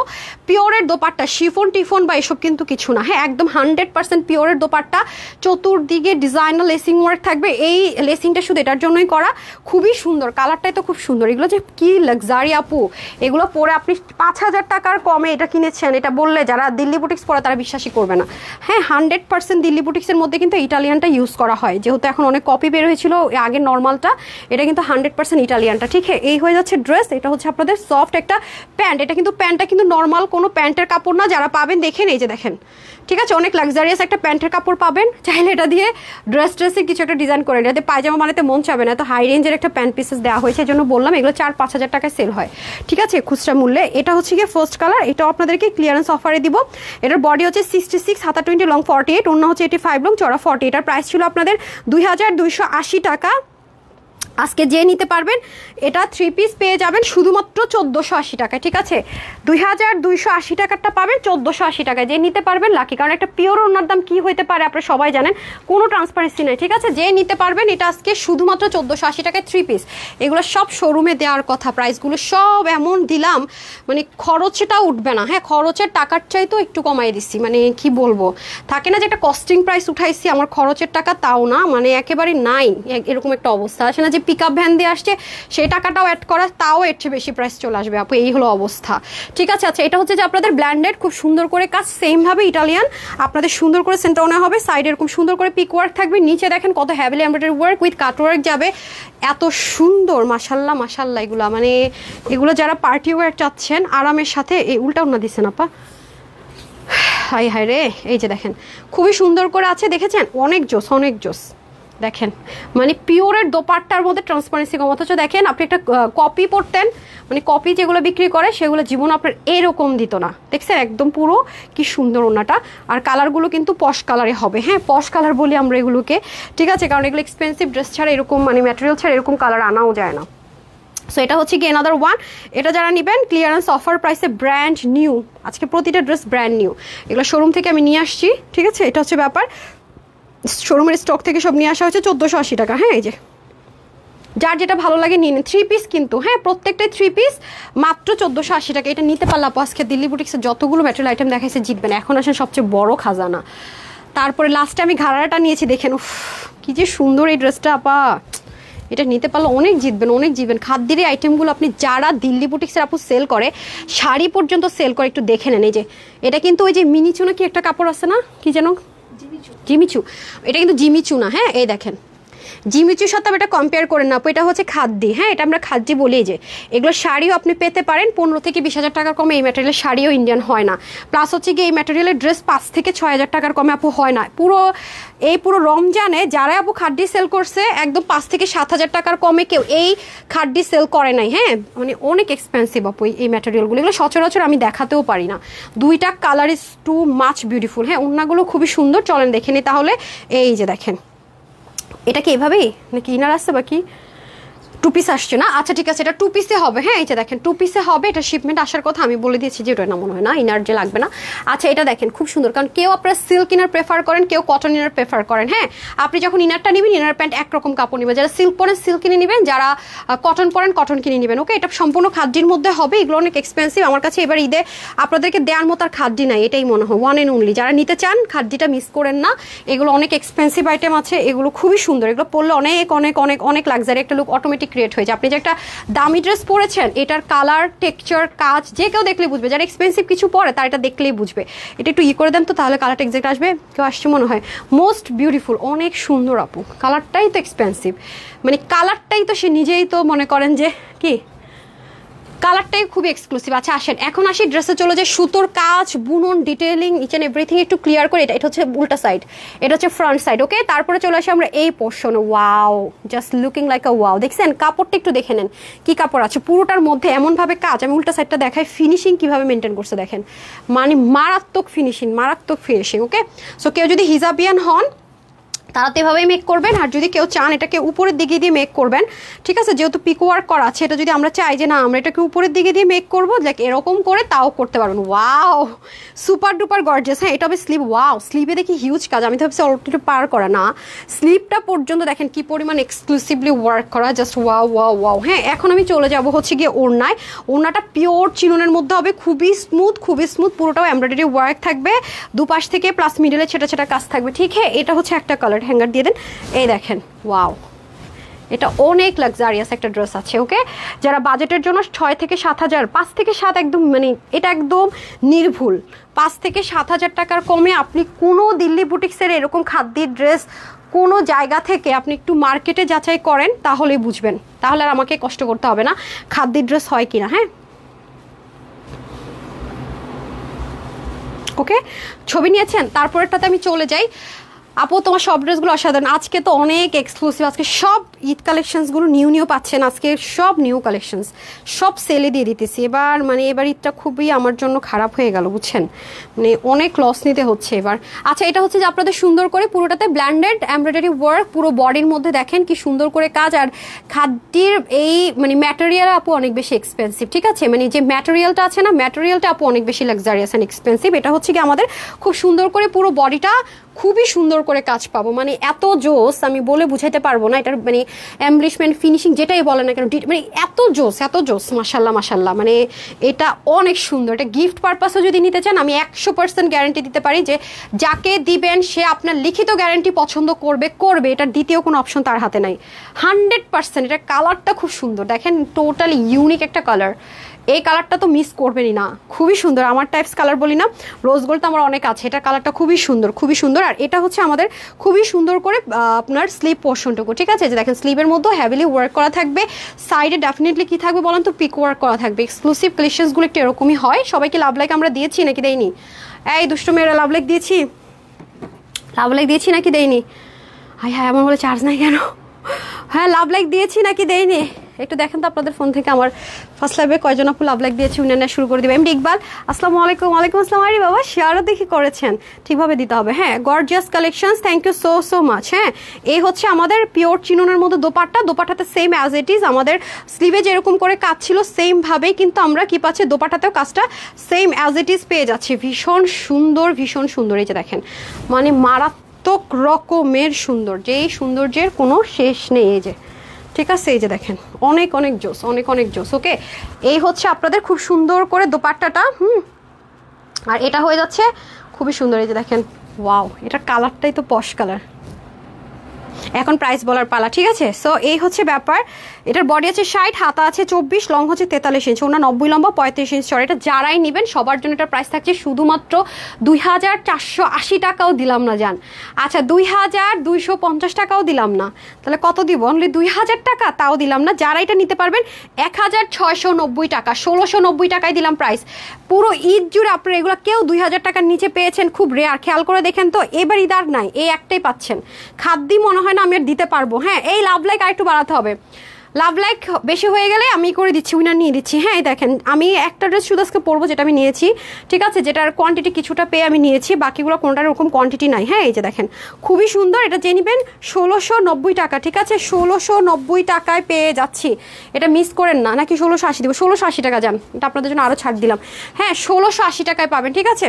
পিওরের দোপাট্টা, শিফন টিফন বা এসব কিন্তু কিছু না। হ্যাঁ, একদম 100% পিওরের দোপাট্টা, চতুর্দিকে ডিজাইনার লেসিং ওয়ার্ক থাকবে। এই লেসিংটা শুধু এটার জন্যই করা, খুবই সুন্দর। কালারটাই তো খুব সুন্দর। এগুলো যে কি লাক্সারি আপু, এগুলো পরে আপনি 5000 টাকার কমে এটা কিনেছেন, এটা বললে যারা দিল্লি বুটিক্স পরে তারা বিশ্বাসই করবে না। হ্যাঁ, 100% দিল্লি বুটিক্সের মধ্যে কিন্তু ইটালিয়ানটা ইউজ করা হয়, যেহেতু এখন অনেক কপি বের হয়েছিল আগের নর্মালটা, এটা কিন্তু 100% ইটালিয়ানটা। ঠিক আছে, এই হয়ে যাচ্ছে ড্রেস। এটা হচ্ছে আপনাদের সফট একটা প্যান্ট। এটা কিন্তু প্যান্টটা কিন্তু নর্মাল কোনো প্যান্টের কাপড় না, যারা পাবেন দেখেন। এই যে দেখেন, ঠিক আছে, অনেক লাক্সারিয়াস একটা প্যান্টের কাপড় পাবেন। চাইলে এটা দিয়ে ড্রেসে কিছু একটা ডিজাইন করে যাতে পায়জামা বানাতে মন চাবে না। তো হাই রেঞ্জের একটা প্যান্ট পিসেস দেওয়া হয়েছে, এই জন্য বললাম এগুলো 4-5 হাজার টাকায় সেল হয়। ঠিক আছে, খুচরা মূল্যে। এটা হচ্ছে গিয়ে ফার্স্ট কালার, এটাও আপনাদেরকে ক্লিয়ারেন্স অফারে দিব। এটার বডি হচ্ছে 66, হাতা 20, লং 48, অন্য হচ্ছে 85, লং চড়া 40। এটার প্রাইস ছিল আপনাদের 2280 টাকা। আজকে যে নিতে পারবেন এটা 3 পিস পেয়ে যাবেন শুধুমাত্র 1480 টাকায়। ঠিক আছে, 2280 টাকারটা পাবেন 1480 টাকায়। যে নিতে পারবেন লাকি, কারণ একটা পিওর ওনার দাম কি হইতে পারে আপনারা সবাই জানেন, কোনো ট্রান্সপারেন্সি নেই। ঠিক আছে, যে নিতে পারবেন এটা আজকে শুধুমাত্র 1480 টাকায় 3 পিস। এগুলো সব শোরুমে দেওয়ার কথা, প্রাইসগুলো সব এমন দিলাম মানে খরচটা উঠবে না। হ্যাঁ, খরচের টাকার চাইতেও একটু কমাই দিচ্ছি, মানে কি বলবো, থাকে না যে একটা কস্টিং প্রাইস উঠাইছি, আমার খরচের টাকা তাও না, মানে একেবারে নাই, এরকম একটা অবস্থা। আসে না যে পিক আপ ভ্যান দিয়ে আসছে সেই টাকাটাও অ্যাড করা, তাও এর চেয়ে বেশি প্রাইস চলে আসবে আপু, এই হলো অবস্থা। ঠিক আছে, আচ্ছা এটা হচ্ছে যে আপনাদের ব্ল্যান্ডেড, খুব সুন্দর করে কাজ, সেমভাবে ইটালিয়ান আপনাদের সুন্দর করে সেন্টার ওনা হবে। সাইডে এরকম সুন্দর করে পিক ওয়ার্ক থাকবে, নিচে দেখেন কত heavily embroidery work with cut work যাবে, এত সুন্দর মাশাল্লাহ মাশাল্লাহ। এগুলো মানে এগুলো যারা পার্টি ওয়ার চাচ্ছেন আরামের সাথে, এই উল্টা ওনা দিচ্ছেন আপা, হাই হাই রে। এই যে দেখেন খুবই সুন্দর করে আছে, দেখেছেন, অনেক জোস অনেক জোস। দেখেন মানে পিওরের দোপাট্টার মধ্যে ট্রান্সপারেন্সি কম, অথচ দেখেন আপনি একটা কপি পড়তেন, মানে কপি যেগুলো বিক্রি করে সেগুলো জীবন আপনার এরকম দিত না। দেখছেন একদম পুরো কি সুন্দর ওনাটা, আর কালারগুলো কিন্তু পশ কালারে হবে। হ্যাঁ, পশ কালার বলি আমরা এগুলোকে। ঠিক আছে, কারণ এগুলো এক্সপেন্সিভ ড্রেস ছাড়া এরকম মানে ম্যাটেরিয়াল ছাড়া এরকম কালার আনাও যায় না। সো এটা হচ্ছে কি অ্যানাদার ওয়ান। এটা যারা নেবেন ক্লিয়ারেন্স অফার প্রাইসে ব্র্যান্ড নিউ, আজকে প্রতিটা ড্রেস ব্র্যান্ড নিউ, এগুলো শোরুম থেকে আমি নিয়ে আসছি। ঠিক আছে, এটা হচ্ছে ব্যাপার, শোরুমের স্টক থেকে সব নিয়ে আসা হয়েছে 1480 টাকা। হ্যাঁ, এই যে যার যেটা ভালো লাগে নিন। 3 পিস কিন্তু, হ্যাঁ প্রত্যেকটাই 3 পিস মাত্র 1480 টাকা। এটা নিতে পারলে আজকে দিল্লি বুটিক্সের যতগুলো ম্যাটেরিয়াল আইটেম দেখাইছে জিতবেন। এখন আসেন সবচেয়ে বড় খাজানা। তারপরে লাস্টে আমি ঘাড়াটা নিয়েছি, দেখেন উফ কি যে সুন্দর এই ড্রেসটা আপা, এটা নিতে পারলে অনেক জিতবেন, অনেক জিতবেন। খাদ্যের এই আইটেমগুলো আপনি যারা দিল্লি বুটিক্সের আপু সেল করে, শাড়ি পর্যন্ত সেল করে, একটু দেখে নেন। এই যে এটা কিন্তু ওই যে মিনিচু না কি একটা কাপড় আছে না, কি যেন, জিমিচু। এটা কিন্তু জিমিচু না, হ্যাঁ এই দেখেন জিমিচুর সাথে এটা কম্পেয়ার করেন না আপু, এটা হচ্ছে খাদ্যি, হ্যাঁ এটা আমরা খাদ্যি বলি। যে এগুলো শাড়িও আপনি পেতে পারেন 15 থেকে 20,000 টাকার কমে। এই ম্যাটেরিয়ালের শাড়িও ইন্ডিয়ান হয় না, প্লাস হচ্ছে কি এই ম্যাটেরিয়ালের ড্রেস 5 থেকে 6,000 টাকার কমে আপু হয় না। পুরো রমজানে যারা আপু খাদ্যি সেল করছে একদম 5 থেকে 7,000 টাকার কমে কেউ এই খাদ্যি সেল করে নাই, হ্যাঁ মানে অনেক এক্সপেন্সিভ আপু এই ম্যাটেরিয়ালগুলো। এগুলো সচরাচর আমি দেখাতেও পারি না। দুইটা colour is too much beautiful, হ্যাঁ ওড়নাগুলো খুবই সুন্দর। চলেন দেখে নিই তাহলে। এই যে দেখেন এটা কি এভাবেই নাকি ইনার আসছে বাকি 2 পিস আসছে না? আচ্ছা ঠিক আছে, এটা 2 পিসে হবে, হ্যাঁ এই যে দেখেন 2 পিসে হবে। এটা শিপমেন্ট আসার কথা আমি বলে দিয়েছি যে ওটা না মনে হয় না, ইনার যে লাগবে না। আচ্ছা এটা দেখেন খুব সুন্দর, কারণ কেউ আপনারা সিল্ক ইনার প্রেফার করেন, কেউ কটন ইনার প্রেফার করেন। হ্যাঁ আপনি যখন ইনারটা নেবেন, ইনার প্যান্ট একরকম কাপড় নেবেন। যারা সিল্ক পরেন সিল্ক কিনে নেবেন, যারা কটন পরেন কটন কিনে নেবেন। ওকে, এটা সম্পূর্ণ খাদ্যির মধ্যে হবে। এগুলো অনেক এক্সপেন্সিভ। আমার কাছে এবার ঈদে আপনাদেরকে দেওয়ার মতো আর খাদ্যি নাই, এটাই মনে হয়। ওয়ান অ্যান্ড অনলি যারা নিতে চান খাদ্যিটা মিস করেন না। এগুলো অনেক এক্সপেন্সিভ আইটেম আছে, এগুলো খুবই সুন্দর। এগুলো পরলে অনেক অনেক অনেক অনেক লাক্সারি একটা লুক অটোমেটিক ক্রিয়েট হয়ে যায়। আপনি যে একটা দামি ড্রেস পরেছেন, এটার কালার টেক্সচার কাজ যে কেউ দেখলে বুঝবে। যারা এক্সপেন্সিভ কিছু পরে তার এটা দেখলেই বুঝবে। এটা একটু করে দেন তো, তাহলে কালারটা এক্সাক্ট আসবে। কেউ আসছে মনে হয়। মোস্ট বিউটিফুল, অনেক সুন্দর আপু। কালারটাই তো এক্সপেন্সিভ, মানে কালারটাই তো সে নিজেই তো মনে করেন যে কি কালারটাই খুবই এক্সক্লুসিভ। আচ্ছা আসেন এখন আসি ড্রেসে চলে যে সুতোর কাজ, বুনন, ডিটেইলিং, ইচ অ্যান্ড এভরিথিং একটু ক্লিয়ার করে। এটা হচ্ছে উল্টা সাইড, এটা হচ্ছে ফ্রন্ট সাইড। ওকে, তারপরে চলে আসি আমরা এই portion. Wow, just looking like আ ওয়াও। দেখছেন কাপড়টা একটু দেখে নেন কি কাপড় আছে পুরোটার মধ্যে, এমনভাবে কাজ। আমি উল্টা সাইডটা দেখাই, ফিনিশিং কিভাবে মেনটেন করছে দেখেন, মানে মারাত্মক ফিনিশিং, মারাত্মক ফিনিশিং। ওকে, সো কেউ যদি হিজাবিয়ান হন তারা তো এভাবেই মেক করবেন। আর যদি কেউ চান এটাকে উপরের দিকে দিয়ে মেক করবেন, ঠিক আছে, যেহেতু পিক ওয়ার্ক করা আছে, এটা যদি আমরা চাই যে না আমরা এটাকে উপরের দিকে দিয়ে মেক করবো, লাইক এরকম করে, তাও করতে পারবেন। Wow, super duper gorgeous. হ্যাঁ এটা হবে স্লিভ। ওয়াও, স্লিভে দেখি হিউজ কাজ। আমি তো ভাবছি অলরেডি পার করা, না স্লিভটা পর্যন্ত দেখেন কি পরিমাণ এক্সক্লুসিভলি ওয়ার্ক করা। Just wow wow wow. হ্যাঁ এখন আমি চলে যাব হচ্ছে গিয়ে ওড়নায়। ওড়নাটা পিওর চিননের মধ্যে হবে, খুবই স্মুথ, খুবই স্মুথ। পুরোটাও এমব্রয়ডারি ওয়ার্ক থাকবে, দুপাশ থেকে প্লাস মিডলে ছেটা ছেটা কাজ থাকবে। ঠিক হ্যাঁ, এটা হচ্ছে একটা কালার। হ্যাঙ্গার দিয়ে দেন। এই দেখেন ওয়াও, এটা অনেক লাক্সারিয়াস একটা ড্রেস আছে। ওকে, যারা বাজেটের জন্য 6 থেকে 7,000, 5 থেকে 7 একদম, মানে এটা একদম নির্ভুল। 5 থেকে 7,000 টাকার কমে আপনি কোনো দিল্লি বুটিক্সের এরকম খাদ্যের ড্রেস কোনো জায়গা থেকে আপনি একটু মার্কেটে যাচাই করেন, তাহলেই বুঝবেন। তাহলে আর আমাকে কষ্ট করতে হবে না খাদ্যের ড্রেস হয় কিনা। হ্যাঁ ওকে, ছবি নিয়েছেন। তারপরেরটাতে আমি চলে যাই। আপু তোমার সব ড্রেসগুলো অসাধারণ। আজকে তো অনেক এক্সক্লুসিভ, আজকে সব ঈদ কালেকশনসগুলো নিউ নিউ পাচ্ছেন। আজকে সব নিউ কালেকশনস, সব সেলে দিয়ে দিতেছি। এবার মানে এবার ঈদটা খুবই আমার জন্য খারাপ হয়ে গেল বুঝছেন, মানে অনেক লস নিতে হচ্ছে এবার। আচ্ছা এটা হচ্ছে যে আপনাদের সুন্দর করে পুরোটাতে ব্ল্যান্ডেড এমব্রয়ডারি ওয়ার্ক, পুরো বডির মধ্যে দেখেন কি সুন্দর করে কাজ। আর খাদ্যের এই মানে ম্যাটেরিয়াল আপু অনেক বেশি এক্সপেন্সিভ, ঠিক আছে, মানে যে ম্যাটেরিয়ালটা আছে না, ম্যাটেরিয়ালটা আপু অনেক বেশি লাক্সারিয়াস অ্যান্ড এক্সপেন্সিভ। এটা হচ্ছে কি আমাদের খুব সুন্দর করে পুরো বডিটা খুবই সুন্দর করে কাজ পাবো, মানে এত জোস আমি বলে বুঝাইতে পারবো না। এটার মানে এমব্লিশমেন্ট ফিনিশিং যেটাই বলে না কেন, মানে এত জোস, এত জোস, মাশাল্লাহ মাশাল্লাহ। মানে এটা অনেক সুন্দর। এটা গিফট পারপাসও যদি নিতে চান, আমি 100% গ্যারান্টি দিতে পারি যে যাকে দিবেন সে আপনার লিখিত গ্যারান্টি পছন্দ করবে করবে, এটার দ্বিতীয় কোনো অপশন তার হাতে নাই, 100%। এটার কালারটা খুব সুন্দর, দেখেন টোটালি ইউনিক একটা কালার। এই কালারটা তো মিস করবেনই না, খুবই সুন্দর। আমার টাইপস কালার বলি না, রোজ গোল্ড তো আমার অনেক আছে, এটা কালারটা খুবই সুন্দর, খুবই সুন্দর। আর এটা হচ্ছে আমাদের খুবই সুন্দর করে আপনার স্লিভ পোর্শনটুকু, ঠিক আছে, যে দেখেন স্লিভের মধ্যে হেভিলি ওয়ার্ক করা থাকবে। সাইডে ডেফিনেটলি কি থাকবে বলেন তো, পিক ওয়ার্ক করা থাকবে। এক্সক্লুসিভ কালেকশনসগুলো একটু এরকমই হয়। সবাইকে লাভ লাইক আমরা দিয়েছি নাকি দেয়নি? এই দুষ্ট মেয়েরা লাভ লাইক দিয়েছি, লাভ লাইক দিয়েছি নাকি দেয়নি? হাই হাই, আমার বলে চার্জ নাই কেন? হ্যাঁ লাভ লাইক দিয়েছি নাকি দেয়নি একটু দেখেন তো আপনাদের ফোন থেকে। আমার ফার্স্ট লাইভে কয়জন আপু লাভ লাইক দিয়েছি উনি শুরু করে দেবে। এমডি ইকবাল আসসালামু আলাইকুম। ওয়ালাইকুম আসসালাম। আরে বাবা শেয়ারও দেখি করেছেন, ঠিকভাবে দিতে হবে। হ্যাঁ gorgeous collections, thank you so so much. হ্যাঁ এই হচ্ছে আমাদের পিওর চিননের মধ্যে দোপাট্টা। দোপাট্টাতে সেম অ্যাজ ইট ইজ আমাদের স্লিভে যেরকম করে কাজ ছিল সেম ভাবেই কিন্তু আমরা কি পাচ্ছি, দোপাট্টাতেও কাজটা সেম অ্যাজ ইট ইজ পেয়ে যাচ্ছি। ভীষণ সুন্দর, ভীষণ সুন্দর। এই যে দেখেন মানে মারাত্মক রকমের সুন্দর, যেই সৌন্দর্যের কোনো শেষ নেই। এই যে ঠিক আছে, এই যে দেখেন অনেক অনেক জোস, অনেক অনেক জোস। ওকে, এই হচ্ছে আপনাদের খুব সুন্দর করে দোপাট্টাটা। আর এটা হয়ে যাচ্ছে খুবই সুন্দর। এই যে দেখেন ওয়াও, এটার কালারটাই তো পশ কালার। এখন প্রাইস বলার পালা, ঠিক আছে? সো এই হচ্ছে ব্যাপার। এটার বডি আছে 60, হাতা আছে 24, লং হচ্ছে 43 ইঞ্চি, ওনা 90 লম্বা 35 ইঞ্চি চড়া। এটা যারাই নেবেন সবার জন্য এটার প্রাইস থাকছে শুধুমাত্র 2480 টাকাও দিলাম না জান। আচ্ছা 2250 টাকাও দিলাম না, তাহলে কত দিব? অনলি 2000 টাকা, তাও দিলাম না। যারা এটা নিতে পারবেন 1690 টাকা, 1690 টাকায় দিলাম প্রাইস। পুরো ঈদ জুড়ে আপনারা এগুলো কেউ 2000 টাকার নিচে পেয়েছেন, খুব রেয়ার। খেয়াল করে দেখেন তো, এবার ঈদ আর নাই, এই একটাই পাচ্ছেন। খাদ্যি মনে হয় না আমি আর দিতে পারবো। হ্যাঁ, এই লাভ লাইক আর একটু বাড়াতে হবে, লাভ লাইক বেশি হয়ে গেলে আমি করে দিচ্ছি, উইনার নিয়ে দিচ্ছি। হ্যাঁ দেখেন, আমি একটা ড্রেস শুধু আজকে পরবো যেটা আমি নিয়েছি, ঠিক আছে, যেটার কোয়ান্টিটি কিছুটা পেয়ে আমি নিয়েছি, বাকিগুলো কোনটার এরকম কোয়ান্টিটি নাই। হ্যাঁ এই যে দেখেন, খুবই সুন্দর। এটা যে নেবেন 1690 টাকা, ঠিক আছে, 1690 টাকায় পেয়ে যাচ্ছি। এটা মিস করেন না, নাকি 1680 দেবো? 1680 টাকা যান, এটা আপনাদের জন্য আরও ছাড় দিলাম। হ্যাঁ 1680 টাকায় পাবেন, ঠিক আছে,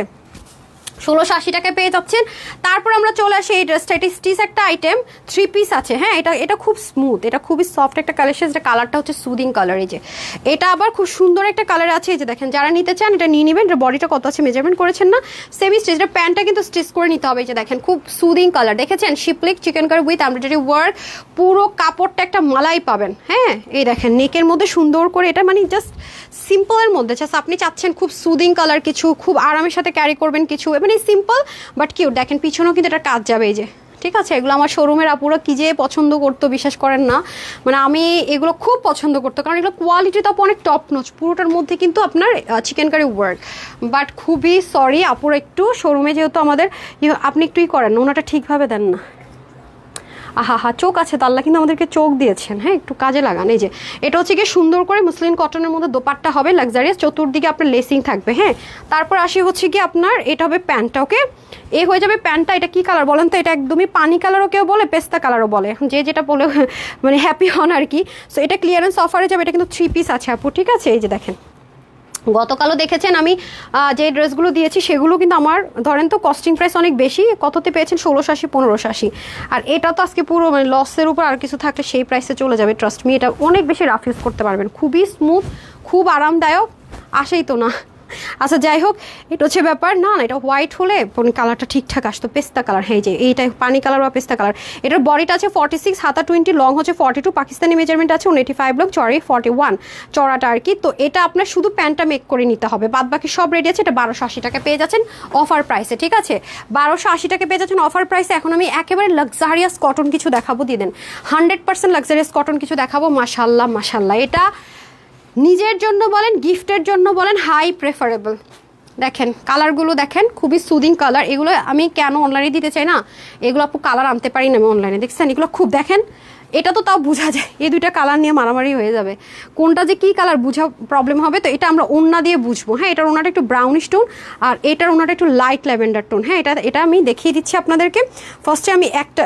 1680 টাকায় পেয়ে যাচ্ছেন। তারপর আমরা চলে আসি এই ড্রেসটা, এটা স্টিচ একটা আইটেম, 3 পিস আছে। হ্যাঁ এটা খুব স্মুথ, এটা খুবই সফট একটা কালেকশন। এটা কালারটা হচ্ছে সুদিং কালার, এই যে এটা আবার খুব সুন্দর একটা কালার আছে। এই যে দেখেন, যারা নিতে চান এটা নিয়ে নেবেন। এটা বডিটা কত আছে মেজারমেন্ট করেছেন না, সেমি স্টিচ। এটা প্যান্টটা কিন্তু স্টিচ করে নিতে হবে। এই যে দেখেন, খুব সুদিং কালার, দেখেছেন, শিপলিক chikankari with embroidery work, পুরো কাপড়টা একটা মালাই পাবেন। হ্যাঁ এই দেখেন, নেকের মধ্যে সুন্দর করে, এটা মানে জাস্ট সিম্পলের মধ্যে, জাস্ট আপনি চাচ্ছেন খুব সুদিং কালার কিছু, খুব আরামের সাথে ক্যারি করবেন কিছু, মানে সিম্পল বাট কিউট। দেখেন পিছনেও কিন্তু এটা কাজ যাবে, এই যে, ঠিক আছে। এগুলো আমার শোরুমের আপুরা কি যে পছন্দ করতো বিশ্বাস করেন না, মানে আমি এগুলো খুব পছন্দ করতো, কারণ এগুলো কোয়ালিটি তো অনেক টপ নচ, পুরোটার মধ্যে কিন্তু আপনার চিকেন কারি ওয়ার্ক। বাট খুবই সরি আপুরা, একটু শোরুমে যেহেতু আমাদের, আপনি একটুই করেন, ওনাটা ঠিকভাবে দেন না। আহা চোখ আছে তো, আল্লাহ কিন্তু আমাদেরকে চোখ দিয়েছেন। হ্যাঁ একটু কাজে লাগান। এই যে এটা হচ্ছে গিয়ে সুন্দর করে মুসলিন কটনের মধ্যে দোপাট্টা হবে লাক্সারিয়াস, চতুর্দিকে আপনার লেসিং থাকবে। হ্যাঁ তারপর আসি হচ্ছে কি আপনার, এটা হবে প্যান্টটা। ওকে, এই হয়ে যাবে প্যান্টটা। এটা কি কালার বলেন তো? এটা একদমই পানি কালারও কেউ বলে, পেস্তা কালারও বলে, যে যেটা বলে মানে হ্যাপি হন আর কি। সো এটা ক্লিয়ারেন্স অফারে যাবে। এটা কিন্তু 3 পিস আছে আপু, ঠিক আছে। এই যে দেখেন, গতকালও দেখেছেন আমি যে ড্রেসগুলো দিয়েছি সেগুলো কিন্তু আমার ধরেন তো কস্টিং প্রাইস অনেক বেশি, কততে পেয়েছেন? 1680, 1580। আর এটা তো আজকে পুরো মানে লসের উপর আর কিছু থাকলে সেই প্রাইসে চলে যাবে। ট্রাস্ট মি, এটা অনেক বেশি রাফ ইউজ করতে পারবেন, খুবই স্মুথ, খুব আরামদায়ক। আসেই তো না। আচ্ছা যাই হোক, এটা হচ্ছে ব্যাপার। না এটা হোয়াইট হলে কালারটা ঠিকঠাক আসতো, পেস্তা কালার। হ্যাঁ যে এইটাই পানি কালার বা পেস্তা কালার। এটার বডিটা আছে 46, হাতা 20, লং হচ্ছে 42, পাকিস্তানি মেজারমেন্ট আছে 185 লং, চড়াই 41 চড়াটা আর কি। তো এটা আপনার শুধু প্যান্টটা মেক করে নিতে হবে, বাদ বাকি সব রেডি আছে। এটা 1280 টাকা পেয়ে যাচ্ছেন অফার প্রাইসে, ঠিক আছে, 1280 টাকা পেয়ে যাচ্ছেন অফার প্রাইসে। এখন আমি একেবারে লাক্সারিয়াস কটন কিছু দেখাবো, দিয়ে দেন 100% লাক্সারিয়াস কটন কিছু দেখাবো। মাশাল্লাহ মাশাল্লাহ, এটা নিজের জন্য বলেন, গিফটের জন্য বলেন, হাই প্রেফারেবল। দেখেন কালারগুলো দেখেন, খুবই সুদিং কালার। এগুলো আমি কেন অনলাইনে দিতে চাই না, এগুলো আপু কালার আনতে পারি না আমি অনলাইনে, দেখছেন এগুলো খুব, দেখেন এটা তো তাও বোঝা যায়, এই দুইটা কালার নিয়ে মারামারি হয়ে যাবে, কোনটা যে কি কালার বোঝা প্রবলেম হবে। তো এটা আমরা ওড়না দিয়ে বুঝবো। হ্যাঁ এটার ওড়নাটা একটু ব্রাউনিশ টোন, আর এটার ওড়নাটা একটু লাইট ল্যাভেন্ডার টোন। হ্যাঁ এটা আমি দেখিয়ে দিচ্ছি আপনাদেরকে। ফার্স্টে আমি একটা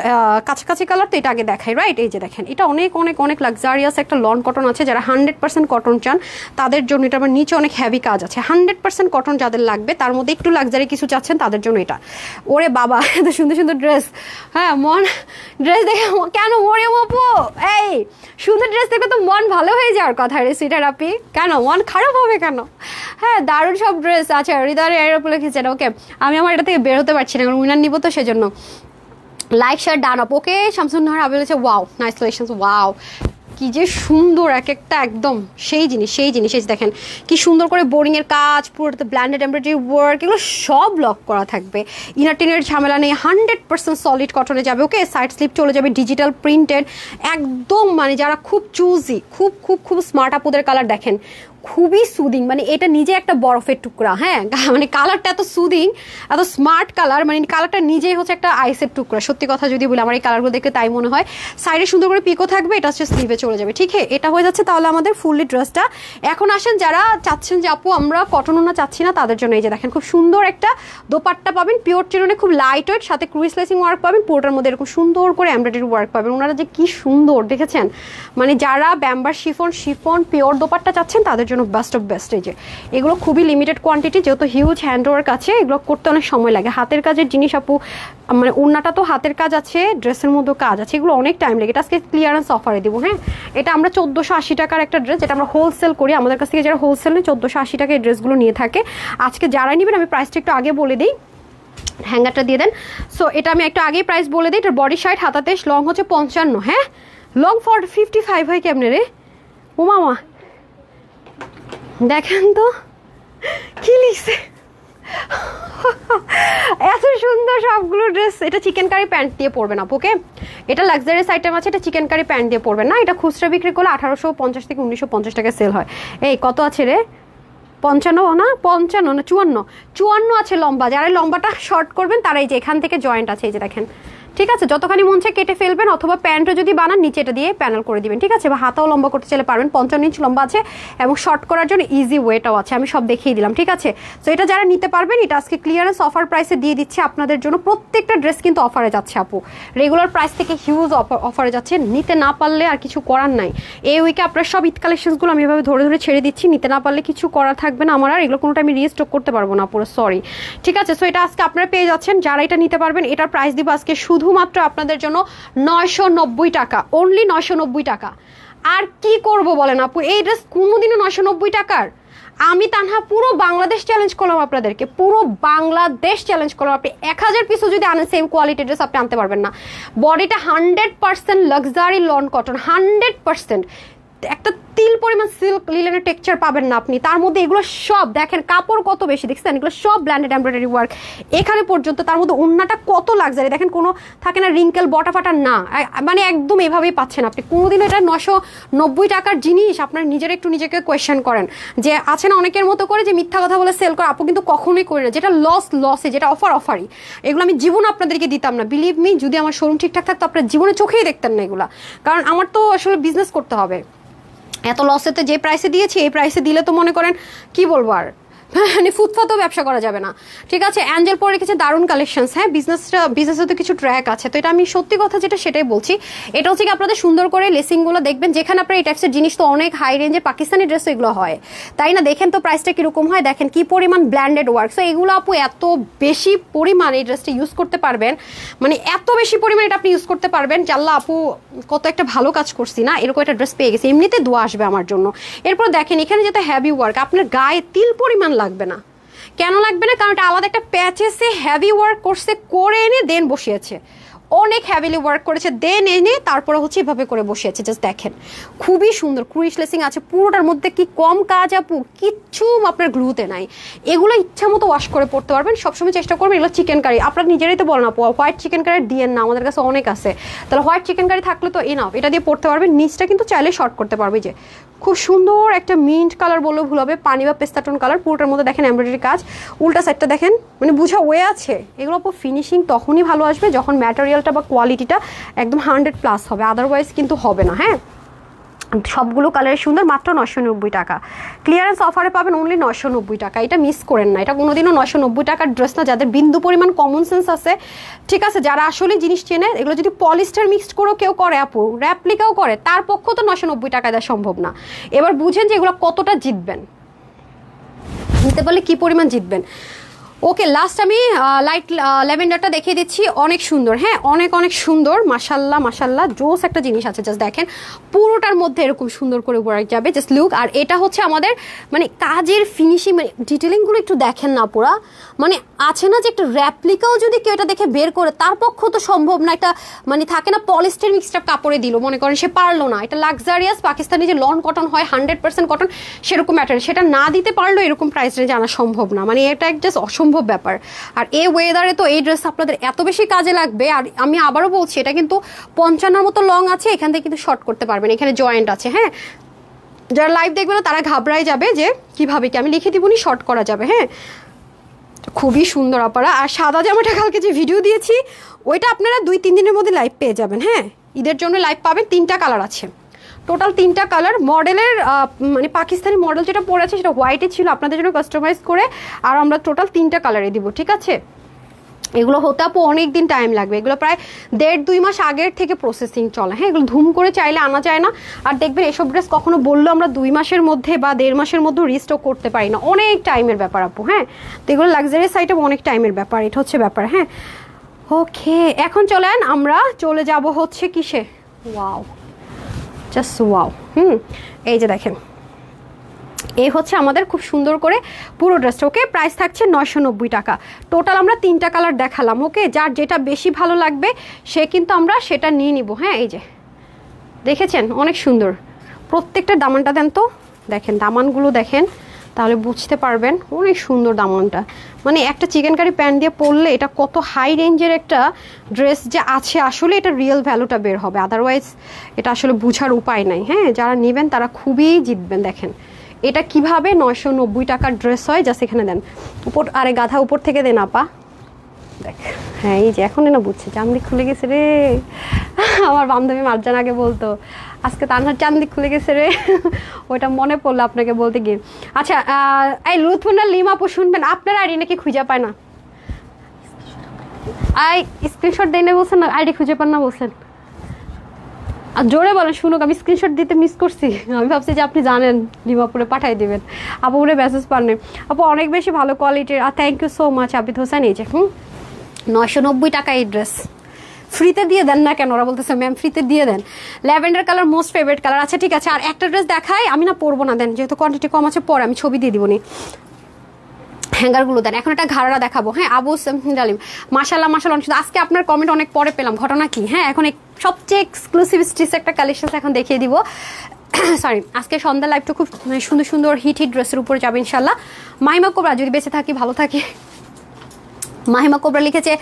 কাছাকাছি কালার, তো এটা আগে দেখাই, রাইট। এই যে দেখেন, এটা অনেক অনেক অনেক লাক্সারিয়াস একটা লন কটন আছে। যারা 100% কটন চান তাদের জন্য এটা। আমার নিচে অনেক হেভি কাজ আছে। 100% কটন যাদের লাগবে, তার মধ্যে একটু লাক্সারি কিছু চাচ্ছেন, তাদের জন্য এটা। ওরে বাবা এত সুন্দর সুন্দর ড্রেস। হ্যাঁ মন ড্রেস দেখে কেন ওরে বাবু, এই সুন্দর ড্রেস দেখে তো মন ভালো হয়ে যাওয়ার কথা রে সুইটার আপি, কেন মন খারাপ হবে কেন? হ্যাঁ দারুণ সব ড্রেস আছে। হৃদয়ের এরোপ্লেন লিখেছেন। ওকে, আমি আমার এটা থেকে বের হতে পারছি না, কারণ উইনার নিব তো সেজন্য। Like share done up. Okay, Shamsunnahar Abir বলেছে ওয়াও নাইস কালেকশনস। ওয়াও কি যে সুন্দর, এক একটা একদম সেই জিনিস সেই জিনিস। এই দেখেন কি সুন্দর করে বোরিংয়ের কাজ, পুরোটাতে ব্ল্যান্ডেড এমব্রয়ডারি ওয়ার্ক, এগুলো সব লক করা থাকবে। ইনার টিনের ঝামেলা নেই, 100% সলিড কটনে যাবে। ওকে, সাইড স্লিপ চলে যাবে ডিজিটাল প্রিন্টেড, একদম মানে যারা খুব চুজি, খুব খুব খুব স্মার্ট আপুদের কালার দেখেন, খুবই সুদিং, মানে এটা নিজে একটা বরফের টুকরা। হ্যাঁ মানে কালারটা এত সুদিং, এত স্মার্ট কালার, মানে কালারটা নিজেই হচ্ছে একটা আইসের টুকরা। সত্যি কথা যদি বলি, আমার এই কালারগুলো দেখে তাই মনে হয়। সাইডে সুন্দর করে পিকো থাকবে, এটা হচ্ছে স্লিভে চলে যাবে। ঠিক আছে, এটা হয়ে যাচ্ছে তাহলে আমাদের ফুললি ড্রেসটা। এখন আসেন যারা চাচ্ছেন যে আপু আমরা কটন ওনা চাচ্ছি না, তাদের জন্য এই যে দেখেন খুব সুন্দর একটা দোপাট্টা পাবেন, পিওর চিরনে, খুব লাইট ওয়েট, সাথে ক্রুইজ লেসিং ওয়ার্ক পাবেন, পুরোটার মধ্যে এরকম সুন্দর করে এমব্রয়ডারি ওয়ার্ক পাবেন। ওনারা যে কি সুন্দর দেখেছেন, মানে যারা ব্যাম্বার শিফন পিওর দোপাট্টা চাচ্ছেন তাদের জন্য বেস্ট অফ বেস্ট। এই যে এগুলো খুবই লিমিটেড কোয়ান্টিটি, যেহেতু হিউজ হ্যান্ড ওয়ার্ক আছে, এগুলো করতে অনেক সময় লাগে। হাতের কাজের জিনিস আপু, মানে ওড়নাটা তো হাতের কাজ আছে, ড্রেসের মধ্যেও কাজ আছে, এগুলো অনেক টাইম লাগে। এটা আজকে ক্লিয়ারেন্স অফারে দিব। হ্যাঁ এটা আমরা 1480 টাকার একটা ড্রেস, যেটা আমরা হোলসেল করি, আমাদের কাছ থেকে যারা হোলসেল নেই 1480 টাকা এই ড্রেসগুলো নিয়ে থাকে। আজকে যারা নেবেন আমি প্রাইসটা একটু আগে বলে দিই, হ্যাঙ্গারটা দিয়ে দেন। সো এটা আমি একটু আগেই প্রাইস বলে দিই, এটার বডি 60, হাতা 23, লং হচ্ছে 55। হ্যাঁ, লং 55 হয় কেমনে রে ও মামা, দেখেন তো কি লিখছে এত সুন্দর সবগুলো ড্রেস। এটা চিকেন কারি প্যান্ট দিয়ে পরবেন আপু, ওকে? এটা লাক্সারিয়াস আইটেম আছে, এটা চিকেন কারি প্যান্ট দিয়ে পরবেন না। এটা খুচরা বিক্রি করলে 1850 থেকে 1950 টাকা সেল হয়। এই কত আছে রে, 55 না 54 আছে লম্বা। যারা লম্বাটা শর্ট করবেন তারা এই যে এখান থেকে জয়েন্ট আছে, এই যে দেখেন, ঠিক আছে? যতখানি মন চায় কেটে ফেলবেন, অথবা প্যান্টও যদি বানান নিচে এটা দিয়ে প্যানেল করে দিবেন, ঠিক আছে? বা হাতাও লম্বা করতে চাইলে পারবেন। 55 ইঞ্চ লম্বা আছে এবং শর্ট করার জন্য ইজি ওয়েটাও আছে, আমি সব দেখিয়ে দিলাম, ঠিক আছে? সো এটা যারা নিতে পারবেন, এটা আজকে ক্লিয়ারেন্স অফার প্রাইসে দিয়ে দিচ্ছি আপনাদের জন্য। প্রত্যেকটা ড্রেস কিন্তু অফারে যাচ্ছে আপু, রেগুলার প্রাইস থেকে হিউজ অফারে যাচ্ছে। নিতে না পারলে আর কিছু করার নাই। এই উইকে আপনার সব ঈদ কালেকশনসগুলো আমি এভাবে ধরে ধরে ছেড়ে দিচ্ছি। নিতে না পারলে কিছু করার থাকবে না আমার, আর এগুলো কোনোটা আমি রিস্টক করতে পারবো না পুরো, সরি, ঠিক আছে? সো এটা আজকে আপনারা পেয়ে যাচ্ছেন। যারা এটা নিতে পারবেন, এটার প্রাইস দিব আজকে শুধুমাত্র আপনাদের জন্য 990 টাকা, অনলি 990 টাকা। আর কি করব বলেন আপু, এই ড্রেস কোনোদিনও 990 টাকার। আমি তানহা পুরো বাংলাদেশ চ্যালেঞ্জ করলাম আপনাদেরকে, পুরো বাংলাদেশ চ্যালেঞ্জ করলাম। আপনি 1000 পিসও যদি আনেন সেম কোয়ালিটি ড্রেস আপনি আনতে পারবেন না। বডিটা 100% লাক্সারি লন কটন, 100%। একটা তিল পরিমাণ সিল্ক লিলেনের টেক্সচার পাবেন না আপনি। তার মধ্যে এগুলো সব দেখেন, কাপড় কত বেশি দেখছেন, এগুলো সব ব্ল্যান্ডেড এমব্রয়ডারি ওয়ার্ক এখানে পর্যন্ত। তার মধ্যে ওন্নাটা কত লাক্সারি দেখেন, কোনো থাকে না রিঙ্কেল বটা ফাটা না, মানে একদম এভাবেই পাচ্ছেন আপনি। কোনোদিনও এটা 990 টাকার জিনিস আপনার নিজের একটু নিজেকে কোয়েশ্চেন করেন, যে আছে না অনেকের মতো করে যে মিথ্যা কথা বলে সেল করে। আপু কিন্তু কখনোই করে না, যেটা লসে, যেটা অফারই। এগুলো আমি জীবন আপনাদেরকে দিতাম না, বিলিভ মি। যদি আমার শোরুম ঠিকঠাক থাকতো আপনার জীবনে চোখেই দেখতেন না এগুলা, কারণ আমার তো আসলে বিজনেস করতে হবে। এত লসেতে যে প্রাইসে দিয়েছি, এই প্রাইসে দিলে তো মনে করেন কি বলবো আর, মানে ফুটপাতেও ব্যবসা করা যাবে না, ঠিক আছে? অ্যাঞ্জেল পরে রেখেছে দারুণ কালেকশনস। হ্যাঁ, বিজনেসে তো কিছু ট্র্যাক আছে, তো এটা আমি সত্যি কথা যেটা সেটাই বলছি। এটা হচ্ছে কি আপনাদের সুন্দর করে লেসিংগুলো দেখবেন, যেখানে আপনার এই টাইপসের জিনিস তো অনেক হাই রেঞ্জের পাকিস্তানি ড্রেস এগুলো হয়, তাই না? দেখেন তো প্রাইসটা কিরকম হয়, দেখেন কি পরিমাণ ব্ল্যান্ডেড ওয়ার্ক। সো এগুলো আপু এত বেশি পরিমাণ এই ড্রেসটা ইউজ করতে পারবেন, মানে এত বেশি পরিমাণ এটা আপনি ইউজ করতে পারবেন। জাল্লা আপু কত একটা ভালো কাজ করছি না, এরকম একটা ড্রেস পেয়ে গেছি, এমনিতে দোয়া আসবে আমার জন্য। এরপর দেখেন এখানে যেটা হেভি ওয়ার্ক, আপনার গায়ে তিল পরিমাণ লাগবে না। কেন লাগবে না? কারণ এটা আলাদা একটা প্যাচেসে হেভি ওয়ার্ক করছে, করে এনে দেন বসিয়েছে, অনেক হ্যাভিলি ওয়ার্ক করেছে, দেন এনে তারপরে হচ্ছে এভাবে করে বসিয়েছে। জাস্ট দেখেন খুবই সুন্দর ক্রুইশ লেসিং আছে পুরোটার মধ্যে। কি কম কাজ আপু, কিচ্ছু আপনার গ্লুতে নাই। এগুলো ইচ্ছা মতো ওয়াশ করে পড়তে পারবেন। সবসময় চেষ্টা করবেন এগুলো চিকেন কারি, আপনার নিজেরাই তো বলেন আপু হোয়াইট চিকেন কারি দিয়েন না, আমাদের কাছে অনেক আছে। তাহলে হোয়াইট চিকেন কারি থাকলে তো এনাফ, এটা দিয়ে পড়তে পারবেন। নিচটা কিন্তু চাইলে শর্ট করতে পারবে। যে খুব সুন্দর একটা মিন্ট কালার বললেও ভুল হবে, পানি বা পেস্তাটন কালার, পুরোটার মধ্যে দেখেন এমব্রয়ডারি কাজ। উল্টা সাইডটা দেখেন, মানে বুঝা ওয়ে আছে। এগুলো আপু ফিনিশিং তখনই ভালো আসবে যখন ম্যাটেরিয়ালটা বা কোয়ালিটিটা একদম 100+ হবে, আদারওয়াইজ কিন্তু হবে না। হ্যাঁ, সবগুলো কালারের সুন্দর, মাত্র 990 টাকা। ক্লিয়ারেন্স অফারে পাবেন অনলি 990 টাকা, এটা মিস করেন না। এটা কোনোদিনও 990 টাকার ড্রেস না, যাদের বিন্দু পরিমাণ কমন সেন্স আছে, ঠিক আছে, যারা আসলে জিনিস চেনে। এগুলো যদি পলিস্টার মিক্সড করেও কেউ করে আপু, র্যাপ্লিকাও করে, তার পক্ষ তো 990 টাকা দেওয়া সম্ভব না। এবার বুঝেন যে এগুলো কতটা জিতবেন, নিতে পারলে কি পরিমাণ জিতবেন। ওকে, লাস্ট আমি লাইট ল্যাভেন্ডারটা দেখিয়ে দিচ্ছি, অনেক সুন্দর। হ্যাঁ, অনেক অনেক সুন্দর, মাশাল্লাহ মাশাল্লাহ, জোস একটা জিনিস আছে। জাস্ট দেখেন পুরোটার মধ্যে এরকম সুন্দর করে ওয়ার্ক যাবে, জাস্ট লুক। আর এটা হচ্ছে আমাদের মানে কাজের ফিনিশিং, মানে ডিটেলিংগুলো একটু দেখেন না, পুরা মানে আছে না যে একটা র্যাপ্লিকাও যদি কেউ এটা দেখে বের করে, তার পক্ষ তো সম্ভব না। একটা মানে থাকে না পলিস্টার মিক্সড কাপড়ে দিল, মনে করেন সে পারলো না। এটা লাক্সারিয়াস পাকিস্তানি যে লন কটন হয় 100% কটন, সেরকম ম্যাটেরিয়াল, সেটা না দিতে পারলেও এরকম প্রাইস রেঞ্জে আনা সম্ভব না। মানে এটা একটা অসম্ভব ব্যাপার। আর এই ওয়েদারে তো এই ড্রেস আপনাদের এত বেশি কাজে লাগবে। আর আমি আবারও বলছি, এটা কিন্তু 55 মতো লং আছে, এখান থেকে কিন্তু শর্ট করতে পারবেন, এখানে জয়েন্ট আছে। হ্যাঁ, যারা লাইভ দেখবে না তারা ঘাবড়াই যাবে যে কিভাবে কি, আমি লিখে দিবনি, শর্ট করা যাবে। হ্যাঁ, খুবই সুন্দর আপারা। আর সাদা জামাটা কালকে যে ভিডিও দিয়েছি, ওইটা আপনারা 2-3 দিনের মধ্যে লাইভ পেয়ে যাবেন। হ্যাঁ, ঈদের জন্য লাইভ পাবেন। 3টা কালার আছে, টোটাল 3টা কালার। মডেলের মানে পাকিস্তানি মডেল যেটা পরে আছে সেটা হোয়াইটে ছিল, আপনাদের জন্য কাস্টমাইজ করে। আর আমরা টোটাল 3টা কালারে দিব, ঠিক আছে? এগুলো হতে আপু অনেক দিন টাইম লাগবে, এগুলো প্রায় 1.5-2 মাস আগের থেকে প্রসেসিং চলে। হ্যাঁ, এগুলো ধুম করে চাইলে আনা যায় না। আর দেখবেন এসব ড্রেস কখনো বললো আমরা 2 মাসের মধ্যে বা 1.5 মাসের মধ্যে রিস্টক করতে পারি না, অনেক টাইমের ব্যাপার আপু। হ্যাঁ, তো এগুলো লাক্সারিয়াস আইটেম, অনেক টাইমের ব্যাপার, এটা হচ্ছে ব্যাপার। হ্যাঁ, ওকে, এখন চলেন আমরা চলে যাব হচ্ছে কিসে, ওয়াও, জাস্ট ওয়াও। এই যে দেখেন এই হচ্ছে আমাদের খুব সুন্দর করে পুরো ড্রেসটা। ওকে, প্রাইস থাকছে 990 টাকা। টোটাল আমরা 3টা কালার দেখালাম। ওকে, যার যেটা বেশি ভালো লাগবে সে কিন্তু আমরা সেটা নিয়ে নিব। হ্যাঁ, এই যে দেখেছেন অনেক সুন্দর। প্রত্যেকটা দামানটা দেন তো, দেখেন দামানগুলো দেখেন, তাহলে বুঝতে পারবেন অনেক সুন্দর দামানটা। মানে একটা চিকেন কারি প্যান্ট দিয়ে পরলে এটা কত হাই রেঞ্জের একটা ড্রেস যে আছে, আসলে এটা রিয়েল ভ্যালুটা বের হবে, আদারওয়াইজ এটা আসলে বুঝার উপায় নাই। হ্যাঁ, যারা নেবেন তারা খুবই জিতবেন। দেখেন এটা কিভাবে 990 টাকার ড্রেস হয়, জাস্ট এখানে দেন উপর, আরে গাধা উপর থেকে দেন আপা, দেখ। হ্যাঁ, এই যে এখন না বুঝছে, চান্দি খুলে গেছে রে। আমার বান্ধবী মার্জান আগে বলতো আজকে তানহার চান্দি খুলে গেছে রে, ওইটা মনে পড়লো আপনাকে বলতে গিয়ে। আচ্ছা, এই লুৎফুন্না লিম আপু শুনবেন, আপনার আইডি নাকি খুঁজে পায় না, আই স্ক্রিনশট দেয় না বলছেন না, আইডি খুঁজে পান না বলছেন। আর জোরে বলেন শুনুক, আমি স্ক্রিনশট দিতে মিস করছি, আমি ভাবছি যে আপনি জানেন লিমাপুরে পাঠিয়ে দেবেন। আপু উড়ে মেসেজ পাননি আপু, অনেক বেশি ভালো কোয়ালিটির। আর thank you so much Abid Hossain. এই যে 990 টাকা এই ড্রেস ফ্রিতে দিয়ে দেন না কেন? ওরা বলতেছে ম্যাম ফ্রিতে দিয়ে দেন। Lavender colour most favourite colour. আচ্ছা ঠিক আছে, আর একটা ড্রেস দেখাই, আমি না পরবো না, দেন যেহেতু কোয়ান্টিটি কম আছে, পরে আমি ছবি দিয়ে দিবনি। হ্যাঙ্গারগুলো দেন। এখন একটা ঘাড়া দেখাবো। হ্যাঁ, আবু ডালিম মাশাল্লাহ মাশাল্লাহ, আজকে আপনার কমেন্ট অনেক পরে পেলাম, ঘটনা কি? হ্যাঁ, এখন সবচেয়ে এক্সক্লুসিভ স্টিচ একটা কালেকশন এখন দেখিয়ে দিব। সরি, আজকে সন্ধ্যা লাইভটা খুব সুন্দর সুন্দর হিট ড্রেসের উপরে যাবে ইনশাল্লাহ। মাহিমা কোবরা, যদি বেঁচে থাকি ভালো থাকি। মাহিমা কোবরা লিখেছে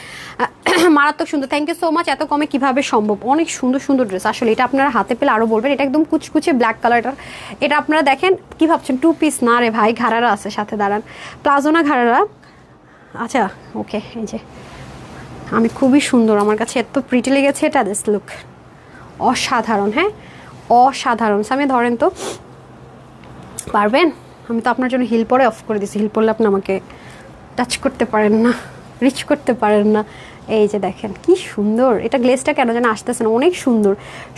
মারাত্মক সুন্দর, থ্যাংক ইউ সো মাচ। এত কমে কিভাবে সম্ভব? অনেক সুন্দর সুন্দর ড্রেস, আসলে এটা আপনারা হাতে পেলে আরও বলবেন। এটা একদম কুচকুচে ব্ল্যাক কালারটার, এটা আপনারা দেখেন কি ভাবছেন 2 পিস? না রে ভাই, ঘাড়ারা আছে সাথে, দাঁড়ান, প্লাজো না ঘাড়ারা। আচ্ছা ওকে, এই যে আমি খুবই সুন্দর, আমার কাছে এত প্রিটি লেগেছে এটা, দিস লুক অসাধারণ। হ্যাঁ, অসাধারণ। সামনে ধরেন তো, পারবেন? আমি তো আপনার জন্য হিল পরে অফ করে দিচ্ছি, হিল পরলে আপনি আমাকে টাচ করতে পারেন না, রিচ করতে পারেন না। এই যে দেখেন কি সুন্দর, এটা গ্লেসটা কেন যেন আসতেছে না, অনেক সুন্দর,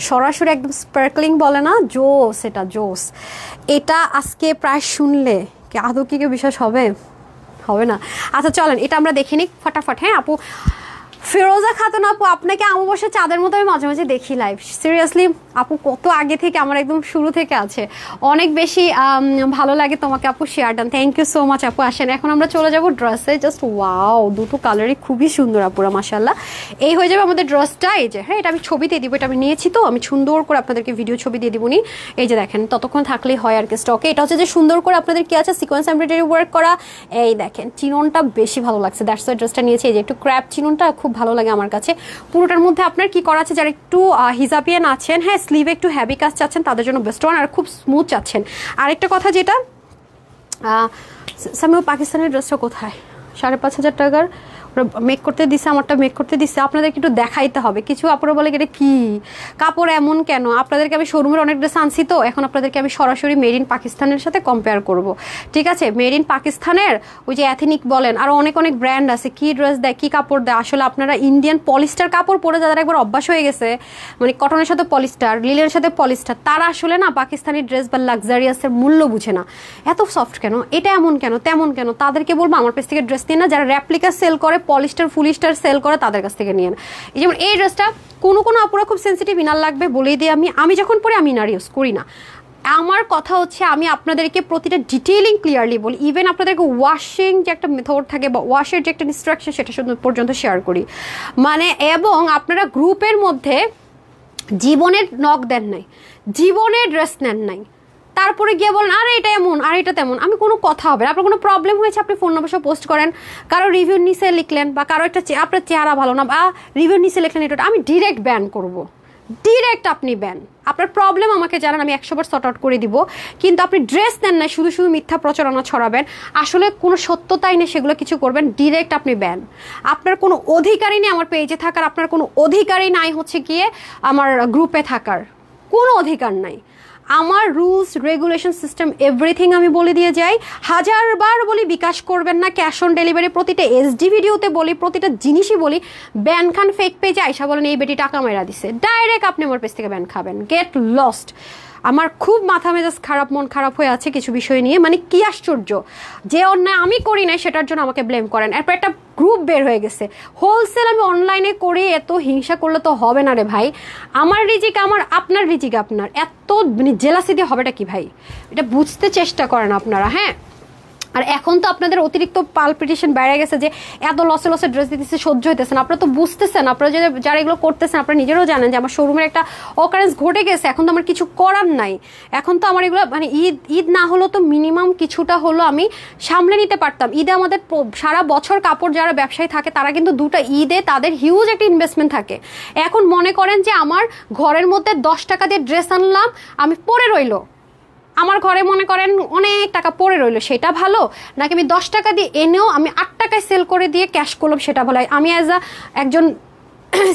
সরাসরি একদম স্পার্কলিং বলে না, জোস, এটা জোস। এটা আজকে প্রায় শুনলে কি আদৌ কি কেউ বিশ্বাস হবে? হবে না। আচ্ছা চলেন এটা আমরা দেখে নিই ফটাফট। হ্যাঁ আপু, ফিরোজা খাতুন আপু, আপনাকে অমাবস্যা চাঁদের মতো আমি মাঝে মাঝে দেখি লাইভ। সিরিয়াসলি আপু, কত আগে থেকে, আমার একদম শুরু থেকে আছে, অনেক বেশি ভালো লাগে তোমাকে আপু, share done, thank you so much আপু। আসেন এখন আমরা চলে যাব ড্রেসে, জাস্ট ওয়াও, দুটো কালারই খুবই সুন্দর আপুরা, মাশাল্লাহ। এই হয়ে যাবে আমাদের ড্রেসটা। এই যে হ্যাঁ, এটা আমি ছবি দিয়ে দিব, এটা আমি নিয়েছি তো, আমি সুন্দর করে আপনাদেরকে ভিডিও ছবি দিয়ে দিবনি। এই যে দেখেন, ততক্ষণ থাকলেই হয় আর কি স্টকে। এটা হচ্ছে যে সুন্দর করে আপনাদের কি আছে, সিকোয়েন্স এমব্রয়ডারি ওয়ার্ক করা। এই দেখেন চিননটা বেশি ভালো লাগছে, দ্যাটস ওয়াই ড্রেসটা নিয়েছি। এই যে একটু ক্র্যাপ চিননটা খুব ভালো লাগে আমার কাছে। পুরোটার মধ্যে আপনার কি করা আছে, যারা একটু হিজাবিয়ান আছেন, হ্যাঁ স্লিভে একটু হ্যাভি কাজ চাচ্ছেন তাদের জন্য বেস্ট ওয়ান, আর খুব স্মুথ চাচ্ছেন। আরেকটা কথা যেটা, সামিও পাকিস্তানের ড্রেসটা কোথায়? 5,500 টাকার মেক করতে দিছে, আমারটা মেক করতে দিচ্ছে, আপনাদেরকে একটু দেখাইতে হবে। কিছু আপনারা বলে এটা কি কাপড় এমন কেন? আপনাদেরকে আমি শোরুমের অনেক ড্রেস আনছি তো, এখন আপনাদেরকে আমি সরাসরি মেড ইন পাকিস্তানের সাথে কম্পেয়ার করব, ঠিক আছে? মেড ইন পাকিস্তানের ওই যে অ্যাথেনিক বলেন, আরও অনেক অনেক ব্র্যান্ড আছে, কি ড্রেস দেয়, কি কাপড় দেয়। আসলে আপনারা ইন্ডিয়ান পলিস্টার কাপড় পরে যাদের একবার অভ্যাস হয়ে গেছে, মানে কটনের সাথে পলিস্টার, লিলের সাথে পলিস্টার, তারা আসলে না পাকিস্তানি ড্রেস বা লাক্সারিয়াসের মূল্য বুঝে না। এত সফট কেন, এটা এমন কেন, তেমন কেন? তাদেরকে বলবো আমার কাছ থেকে ড্রেস নিয়ে না, যারা র্যাপ্লিকা সেল করে, পলিস্টার ফুলিস্টার সেল করে, তাদের কাছ থেকে নিয়ে। এই যেমন এই ড্রেসটা কোনো কোনো আপুরা খুব সেন্সিটিভ ইনার লাগবে বলেই দিই, আমি যখন পরে আমি ইনার ইউজ করি না। আমার কথা হচ্ছে আমি আপনাদেরকে প্রতিটা ডিটেইলিং ক্লিয়ারলি বলি, ইভেন আপনাদেরকে ওয়াশিং যে একটা মেথড থাকে বা ওয়াশের যে একটা ইনস্ট্রাকশন সেটা পর্যন্ত শেয়ার করি, মানে। এবং আপনারা গ্রুপের মধ্যে জীবনের নখ দেন নাই, জীবনের ড্রেস নেন নাই, তারপরে গিয়ে বলেন আরে এটা এমন আর এটা তেমন, আমি কোনো কথা হবে না। আপনার কোনো প্রবলেম হয়েছে, আপনি ফোন নম্বর সব পোস্ট করেন, কারো রিভিউ নিচে লিখলেন, বা কারো একটা আপনার চেহারা ভালো না বা রিভিউ নিচে লিখলেন, এটা আমি ডিরেক্ট ব্যান করব, ডিরেক্ট আপনি ব্যান। আপনার প্রবলেম আমাকে জানান, আমি 100বার সর্ট আউট করে দিব। কিন্তু আপনি ড্রেস নেন না, শুধু শুধু মিথ্যা প্রচারণা ছড়াবেন, আসলে কোনো সত্যতাই নেই, সেগুলো কিছু করবেন, ডিরেক্ট আপনি ব্যান। আপনার কোনো অধিকারই নেই আমার পেজে থাকার, আপনার কোনো অধিকারই নাই হচ্ছে গিয়ে আমার গ্রুপে থাকার, কোনো অধিকার নাই। আমার রুলস রেগুলেশন সিস্টেম এভরিথিং আমি বলে দিয়ে যাই, 1000বার বলি বিকাশ করবেন না, ক্যাশ অন ডেলিভারি, প্রতিটা এসডি ভিডিওতে বলি, প্রতিটা জিনিসই বলি। ব্যান খান ফেক পেজে আইসা বলেন এই বেটি টাকা মেরা দিছে, ডাইরেক্ট আপনি আমার পেজ থেকে ব্যান খাবেন, গেট লস্ট। আমার খুব মাথা মেজাজ খারাপ, মন খারাপ হয়ে আছে কিছু বিষয় নিয়ে। মানে কি আশ্চর্য, যে অন্যায় আমি করি নাই সেটার জন্য আমাকে ব্লেম করেন। এরপর একটা গ্রুপ বের হয়ে গেছে, হোলসেল আমি অনলাইনে করে এত হিংসা করলে তো হবে না রে ভাই। আমার রিজিক আমার, আপনার রিজিক আপনার, এত মানে জেলাসি দিয়ে হবেটা কি ভাই? এটা বুঝতে চেষ্টা করেন আপনারা। হ্যাঁ, আর এখন তো আপনাদের অতিরিক্ত পালপিটেশন বেড়ে গেছে যে এত লসে লসে ড্রেস দিতেছে, সহ্য হইতেছেন। আপনারা তো বুঝতেছেন, আপনারা যারা এগুলো করতেছেন আপনারা নিজেরাও জানেন যে আমার শোরুমের একটা অকারেন্স ঘটে গেছে, এখন তো আমার কিছু করার নাই। এখন তো আমার এগুলো মানে ঈদ না হলেও তো মিনিমাম কিছুটা হলো আমি সামলে নিতে পারতাম। ঈদে আমাদের সারা বছর কাপড় যারা ব্যবসায়ী থাকে তারা কিন্তু দুটো ঈদে তাদের হিউজ একটা ইনভেস্টমেন্ট থাকে। এখন মনে করেন যে আমার ঘরের মধ্যে 10 টাকা দিয়ে ড্রেস আনলাম, আমি পরে রইলো, আমার ঘরে মনে করেন অনেক টাকা পড়ে রইলো, সেটা ভালো নাকি আমি 10 টাকা দিয়ে এনেও আমি 8 টাকায় সেল করে দিয়ে ক্যাশ করলাম সেটা ভালো? আমি অ্যাজ একজন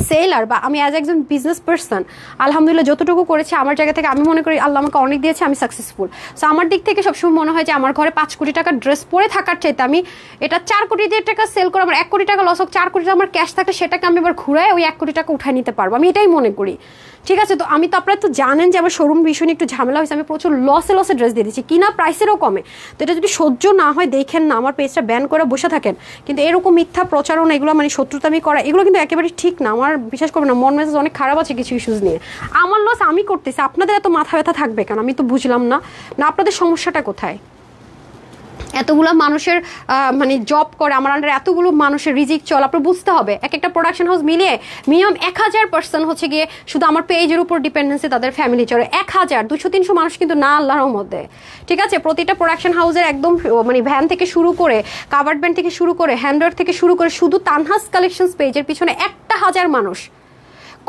সেলার বা আমি অ্যাজ একজন বিজনেস পার্সন আলহামদুলিল্লাহ যতটুকু করেছি আমার জায়গা থেকে আমি মনে করি আল্লাহ আমাকে অনেক দিয়েছে, আমি সাকসেসফুল। সো আমার দিক থেকে সবসময় মনে হয় যে আমার ঘরে 5 কোটি টাকার ড্রেস পরে থাকার চাইতে আমি এটা 4 কোটি টাকা সেল করে আমার 1 কোটি টাকা লস হোক, 4 কোটি টাকা আমার ক্যাশ থাকলে সেটাকে আমি এবার ঘুরাই ওই 1 কোটি টাকা উঠাই নিতে পারবো, আমি এটাই মনে করি। ঠিক আছে, তো আমি তো আপনারা তো জানেন যে আমার শোরুম ভীষণ একটু ঝামেলা হয়েছে, আমি প্রচুর লসে ড্রেস দিয়ে দিচ্ছি, কিনা প্রাইসেরও কমে। তো এটা যদি সহ্য না হয় দেখেন না, আমার পেজটা ব্যান করে বসে থাকেন। কিন্তু এরকম মিথ্যা প্রচারণা এগুলো মানে শত্রুতামি করা এগুলো কিন্তু একেবারে ঠিক না। আমার বিশ্বাস করবেন না, মন মেজাজ অনেক খারাপ আছে কিছু ইস্যুস নিয়ে। আমার লস আমি করতেছি, আপনাদের এত মাথা ব্যথা থাকবে কেন? আমি তো বুঝলাম না না আপনাদের সমস্যাটা কোথায়? এতগুলো মানুষের মানে জব করে আমার আন্ডারে, এতগুলো মানুষের রিজিক চল, আপনার বুঝতে হবে এক একটা প্রোডাকশন হাউস মিলিয়ে মিনিমাম 1000% হচ্ছে গিয়ে শুধু আমার পেজের উপর ডিপেন্ডেন্সি তাদের ফ্যামিলি চলে। 1000 200-300 মানুষ কিন্তু না আল্লাহর মধ্যে। ঠিক আছে, প্রতিটা প্রোডাকশন হাউসের একদম মানে ভ্যান থেকে শুরু করে কাভার্ড ব্যান্ড থেকে শুরু করে হ্যান্ডওয়ার থেকে শুরু করে শুধু তানহাস কালেকশনস পেজের পিছনে 1000 মানুষ,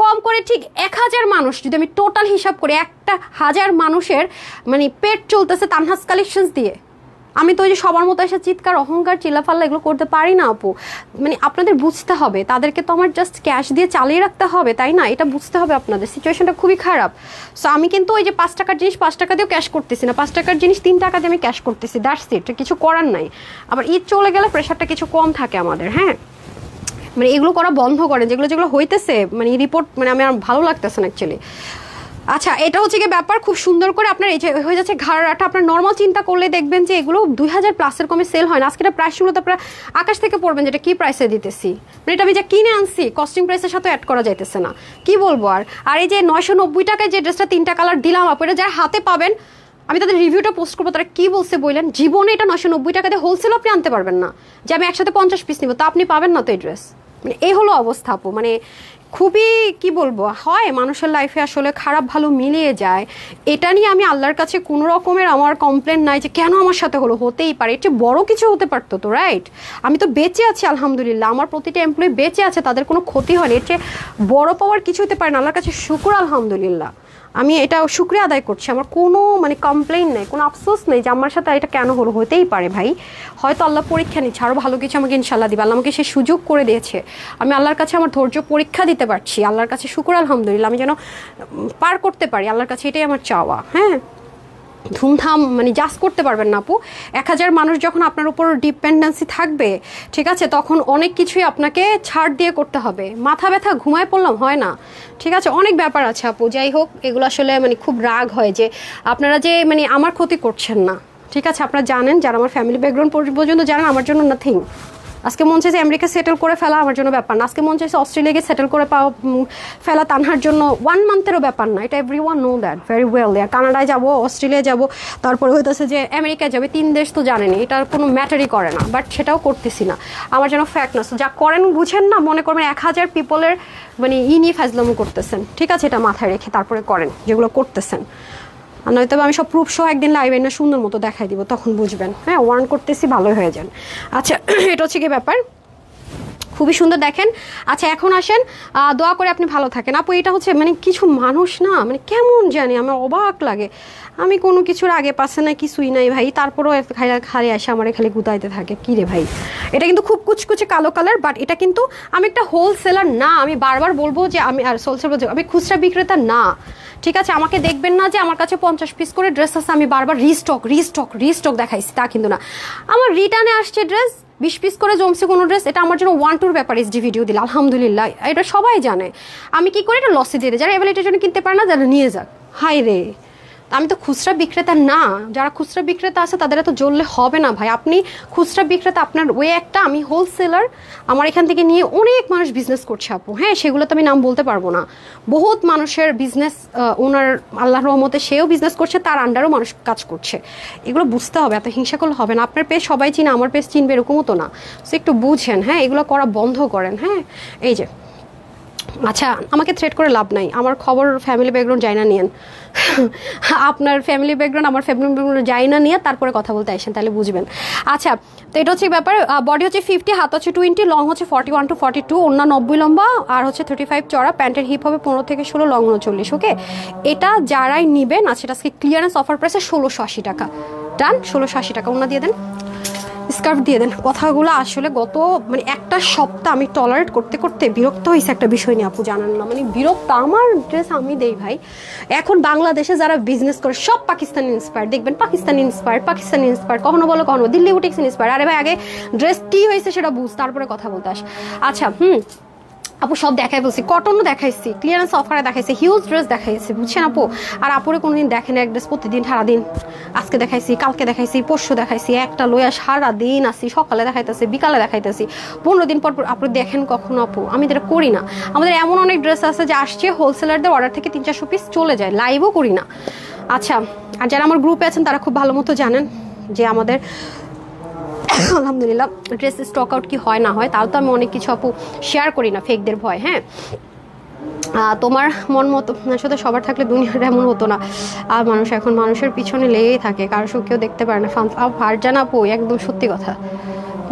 কম করে ঠিক 1000 মানুষ যদি আমি টোটাল হিসাব করি, 1000 মানুষের মানে পেট চলতেছে তানহাস কালেকশনস দিয়ে। আমি তো ওই যে সবার মতো এসে চিৎকার অহংকার চিল্লাফাল্লা এগুলো করতে পারি না আপু। মানে আপনাদের বুঝতে হবে, তাদেরকে তো আমার জাস্ট ক্যাশ দিয়ে চালিয়ে রাখতে হবে, তাই না? এটা বুঝতে হবে আপনাদের, সিচুয়েশনটা খুবই খারাপ। সো আমি কিন্তু ওই যে 5 টাকার জিনিস 5 টাকা দিয়েও ক্যাশ করতেছি না, 5 টাকার জিনিস 3 টাকা দিয়ে আমি ক্যাশ করতেছি, দ্যাটস ইট, কিছু করার নাই। আবার ঈদ চলে গেলে প্রেশারটা কিছু কম থাকে আমাদের। হ্যাঁ, মানে এগুলো করা বন্ধ করেন, যেগুলো হইতেছে মানে রিপোর্ট মানে আমি আর ভালো লাগতেছে না অ্যাকচুয়ালি। আচ্ছা, এটা হচ্ছে কি ব্যাপার, খুব সুন্দর করে আপনার এই যে হয়ে যাচ্ছে ঘাড়াটা। আপনার নর্মাল চিন্তা করলে দেখবেন যে এগুলো 2000+ কমে সেল হয় না। আজকে এটা প্রাইসগুলো তো আপনারা আকাশ থেকে পড়বেন যেটা কি প্রাইসে দিতেছি, মানে এটা আমি যা কিনে আনছি কস্টিং প্রাইসের সাথে অ্যাড করা যাইতেছে না, কি বলবো আর। আর এই যে 990 টাকায় যে ড্রেসটা 3টা কালার দিলাম আপু, এটা যারা হাতে পাবেন আমি তাদের রিভিউটা পোস্ট করবো, তারা কি বলছে বললেন, জীবনে এটা 990 টাকা দিয়ে হোলসেল আপনি আনতে পারবেন না, যে আমি একসাথে 50 পিস নিব, তা আপনি পাবেন না তো এই ড্রেস। মানে এই হলো অবস্থা আপু। মানে খুবই কি বলবো, হয় মানুষের লাইফে আসলে খারাপ ভালো মিলিয়ে যায়। এটা নিয়ে আমি আল্লাহর কাছে কোনো রকমের আমার কমপ্লেন নাই যে কেন আমার সাথে হলো, হতেই পারে, এর চেয়ে বড় কিছু হতে পারতো তো, রাইট? আমি তো বেঁচে আছি আলহামদুলিল্লাহ, আমার প্রতিটা এমপ্লয়ি বেঁচে আছে, তাদের কোনো ক্ষতি হয়নি, এর চেয়ে বড় পাওয়ার কিছু হতে পারে না। আল্লাহর কাছে শুকর আলহামদুলিল্লাহ, আমি এটা শুক্রিয়া আদায় করছি, আমার কোনো মানে কমপ্লেইন নেই, কোনো আফসোস নেই যে আমার সাথে এটা কেন হলো। হতেই পারে ভাই, হয়তো আল্লাহ পরীক্ষা নিচ্ছে, আরও ভালো কিছু আমাকে ইনশাল্লাহ দিবে। আল্লাহ আমাকে সে সুযোগ করে দিয়েছে, আমি আল্লাহর কাছে আমার ধৈর্য পরীক্ষা দিতে পারছি, আল্লাহর কাছে শুকর আলহামদুলিল্লাহ, আমি যেন পার করতে পারি, আল্লাহর কাছে এটাই আমার চাওয়া। হ্যাঁ, ধুমধাম মানে জাজ করতে পারবেন না আপু। 1000 মানুষ যখন আপনার উপর ডিপেন্ডেন্সি থাকবে, ঠিক আছে, তখন অনেক কিছুই আপনাকে ছাড় দিয়ে করতে হবে। মাথা ব্যথা ঘুমায় পড়লাম হয় না, ঠিক আছে, অনেক ব্যাপার আছে আপু। যাই হোক, এগুলো আসলে মানে খুব রাগ হয় যে আপনারা যে মানে আমার ক্ষতি করছেন না। ঠিক আছে, আপনারা জানেন, যারা আমার ফ্যামিলি ব্যাকগ্রাউন্ড পর্যন্ত জানেন, আমার জন্য নাথিং। আজকে মন চাইছে আমেরিকা সেটেল করে ফেলা, আমার জন্য ব্যাপার না। আজকে মন চাইছে অস্ট্রেলিয়া গিয়ে সেটেল করে ফেলা তানহার জন্য 1 মান্থেরও ব্যাপার না। এটা everyone know that very well. কানাডায় যাবো, অস্ট্রেলিয়া যাবো, তারপরে হইতেছে যে আমেরিকায় যাবে, 3 দেশ তো জানেনি, এটার কোনো ম্যাটারই করে না, বাট সেটাও করতেছি না, আমার যেন ফ্যাক্ট না। যা করেন বুঝেন না, মনে করবেন 1000 পিপলের মানে নিয়ে ফাজলামো করতেছেন, ঠিক আছে, এটা মাথায় রেখে তারপরে করেন যেগুলো করতেছেন। আর নয়তো আমি সব প্রুফ সহ একদিন লাইভে না সুন্দর মতো দেখাই দিব, তখন বুঝবেন। হ্যাঁ, ওয়ার্ন করতেছি, ভালোই হয়ে যান। আচ্ছা, এটা হচ্ছে কি ব্যাপার, খুবই সুন্দর দেখেন। আচ্ছা, এখন আসেন, দোয়া করে আপনি ভালো থাকেন আপু। এটা হচ্ছে মানে কিছু মানুষ না মানে কেমন জানি আমার অবাক লাগে, আমি কোনো কিছুর আগে পাশে না কিছুই নাই ভাই, তারপরেও খালি আসে আমার খালি গুতাইতে থাকে, কি রে ভাই। এটা কিন্তু খুব কুচকুচে কালো কালার, বাট এটা কিন্তু আমি একটা হোলসেলার না, আমি বারবার বলবো যে আমি আর হোলসেল বলছি, আমি খুচরা বিক্রেতা না, ঠিক আছে। আমাকে দেখবেন না যে আমার কাছে 50 পিস করে ড্রেস আছে, আমি বারবার রিস্টক দেখাইছি, তা কিন্তু না। আমার রিটার্নে আসছে ড্রেস 20 পিস করে জমছে কোনো ড্রেস, এটা আমার জন্য 1-2 ব্যাপার এসডি ভিডিও দিল আলহামদুলিল্লাহ, এটা সবাই জানে। আমি কি করে এটা লসে দিয়ে দিই, যারা অ্যাভেলেটের জন্য কিনতে পারে না, যারা নিয়ে যাক, হাই রে। আমি তো খুচরা বিক্রেতা না, যারা খুচরা বিক্রেতা আছে তাদের এত জ্বললে হবে না ভাই। আপনি খুচরা বিক্রেতা, আপনার ওয়ে একটা, আমি হোলসেলার, আমার এখান থেকে নিয়ে অনেক মানুষ বিজনেস করছে আপু। হ্যাঁ, সেগুলো তো আমি নাম বলতে পারবো না। বহুত মানুষের বিজনেস, ওনার আল্লাহর রহমতে সেও বিজনেস করছে, তার আন্ডারও মানুষ কাজ করছে। এগুলো বুঝতে হবে, এত হিংসা করলে হবে না। আপনার পেজ সবাই চিনে, আমার পেজ চিনবে এরকমও তো না। সো একটু বুঝেন, হ্যাঁ, এগুলো করা বন্ধ করেন। হ্যাঁ, এই যে আচ্ছা, আমাকে থ্রেট করে লাভ নাই, আমার খবর ফ্যামিলি ব্যাকগ্রাউন্ড যাই না নিয়েন। আপনার ফ্যামিলি ব্যাকগ্রাউন্ড আমার ফ্যামিলি ব্যাকগ্রাউন্ড যাই না নিয়ে তারপরে কথা বলতে আসেন, তাহলে বুঝবেন। আচ্ছা, তো এটা হচ্ছে ব্যাপার। বডি হচ্ছে 50, হাত হচ্ছে 20, লং হচ্ছে 41 to 42, অন্য 90 লম্বা, আর হচ্ছে 35 চড়া। প্যান্টের হিপ হবে 15 থেকে 16, লং 39। ওকে, এটা যারাই নিবেন, আচ্ছা, এটা আজকে ক্লিয়ারেন্স অফার প্রাইসে 1680 টাকা। ডান, 1680 টাকা। ওনা দিয়ে দেন, স্কার্ফ দিয়ে দেন। কথাগুলো আসলে গত মানে একটা সপ্তাহ আমি টলারেট করতে করতে বিরক্ত হয়েছে একটা বিষয় নিয়ে আপু, জানেন না, মানে বিরক্ত। আমার ড্রেস আমি দেই ভাই। এখন বাংলাদেশে যারা বিজনেস করে সব পাকিস্তানি ইন্সপায়ার্ড, দেখবেন পাকিস্তানি ইন্সপায়ার্ড, কখনো বলো কখনো দিল্লি বুটিক্স ইন্সপায়ার্ড। আরে ভাই, আগে ড্রেস কি হয়েছে সেটা বুঝ, তারপরে কথা বলতে আস। আচ্ছা, আপু সব দেখাই বলছি, কটনও দেখাইছি, ক্লিয়ারেন্স অফারে দেখাইছি, হিউজ ড্রেস দেখাইছি, বুঝছেন আপু। আর আপুরে কোনোদিন দেখেন এক ড্রেস প্রতিদিন সারাদিন, আজকে দেখাইছি, কালকে দেখাইছি, পরশু দেখাইছি, একটা লইয়া সারাদিন আসি, সকালে দেখাইতেছি, বিকালে দেখাইতেছি, 15 দিন পর পর। আপনি দেখেন কখনো আপু? আমি এটা করি না। আমাদের এমন অনেক ড্রেস আছে যে আসছে হোলসেলারদের অর্ডার থেকে 300-400 পিস চলে যায়, লাইভও করি না। আচ্ছা, আর যারা আমার গ্রুপে আছেন তারা খুব ভালো মতো জানেন যে আমাদের আলহামদুলিল্লাহ ড্রেস স্টক আউট কি হয় না হয়, তাও তো আমি অনেক কিছু আপু শেয়ার করি না ফেকদের ভয়। হ্যাঁ, তোমার মন মতো সাথে সবার থাকলে দুনিয়াটা এমন হতো না। আর মানুষ এখন মানুষের পিছনে লেগেই থাকে, কারো সুখ কেউ দেখতে পারে না। আর জানা আপু একদম সত্যি কথা,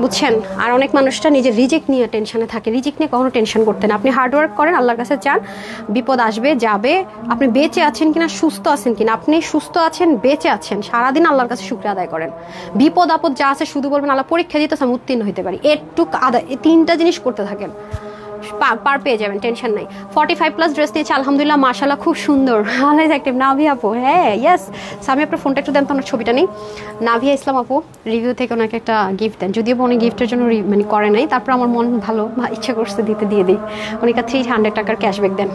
বুঝছেন। আর অনেক মানুষটা নিজের রিজেক্ট নিয়ে টেনশনে থাকে, রিজেক্ট নিয়ে কখনো টেনশন করতে না। আপনি হার্ডওয়ার্ক করেন, আল্লাহর কাছে চান, বিপদ আসবে যাবে। আপনি বেঁচে আছেন কিনা, সুস্থ আছেন কিনা, আপনি সুস্থ আছেন, বেঁচে আছেন, সারাদিন আল্লাহর কাছে শুকরিয়া আদায় করেন। বিপদ আপদ যা আছে শুধু বলবেন আল্লাহ পরীক্ষা দিতেছে আমি উত্তীর্ণ হইতে পারি, এটুক আদায়, এই 3টা জিনিস করতে থাকেন, পার পেয়ে যাবেন, টেনশন নাই। 45+ ড্রেস নিয়েছে আলহামদুলিল্লাহ, মাশাআল্লাহ, খুব সুন্দর। অলওয়েজ অ্যাক্টিভ নাভি আপু। হ্যাঁ, ইয়েস। আমি আপনার ফোনটা একটু দেন তো, আমার ছবিটা নেই। নাভিয়া ইসলাম আপু রিভিউ থেকে ওনাকে একটা গিফট দেন, যদিও উনি গিফটের জন্য মানে করে নাই, তারপর আমার মন ভালো, ইচ্ছা করছে দিতে, দিয়ে দিই। উনি 300 টাকার ক্যাশব্যাক দেন।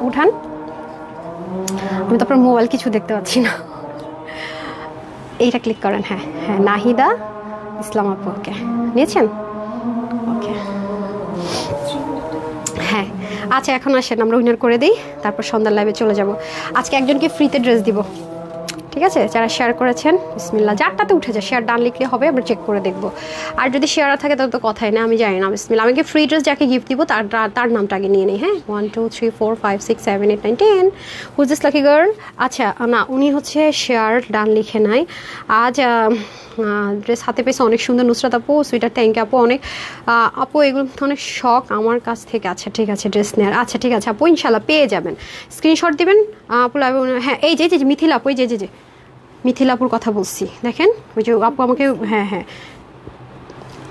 উঠান, আমি তো আপনার মোবাইল কিছু দেখতে পাচ্ছি না। এইটা ক্লিক করেন। হ্যাঁ হ্যাঁ, নাহিদা ইসলাম আপু। ওকে, নিয়েছেন? ওকে, হ্যাঁ। আচ্ছা, এখন আসেন আমরা উইনার করে দিই, তারপর সন্ধ্যার লাইভে চলে যাব। আজকে একজনকে ফ্রিতে ড্রেস দিব, ঠিক আছে? যারা শেয়ার করেছেন বিসমিল্লাহ, যারটাতে উঠে যায় শেয়ার ডান লিখলে হবে, আমরা চেক করে দেখবো। আর যদি শেয়ার থাকে তাহলে তো কথাই না, আমি জানি না। বিসমিল্লাহ, আমাকে ফ্রি ড্রেস যাকে গিফট দিব তার নামটা আগে নিয়ে নেই। হ্যাঁ, 1 2 3 4 5 6 7 8 9 10। Whose this lucky girl? আচ্ছা, না, উনি হচ্ছে শেয়ার ডান লিখে নাই। আজ ড্রেস হাতে পেয়েছে, অনেক সুন্দর। নুসরাত আপু, সুইটার, থ্যাংক ইউ আপু। অনেক আপু এগুলো অনেক শখ আমার কাছ থেকে। আচ্ছা ঠিক আছে, ড্রেস নেয়ার। আচ্ছা ঠিক আছে আপু, ইনশাল্লাহ পেয়ে যাবেন। স্ক্রিনশট দিবেন আপু। হ্যাঁ, এই যে মিথিলা আপু, এই যে মিথিলাপুর কথা বলছি, দেখেন ওই যে আপু আমাকে। হ্যাঁ হ্যাঁ,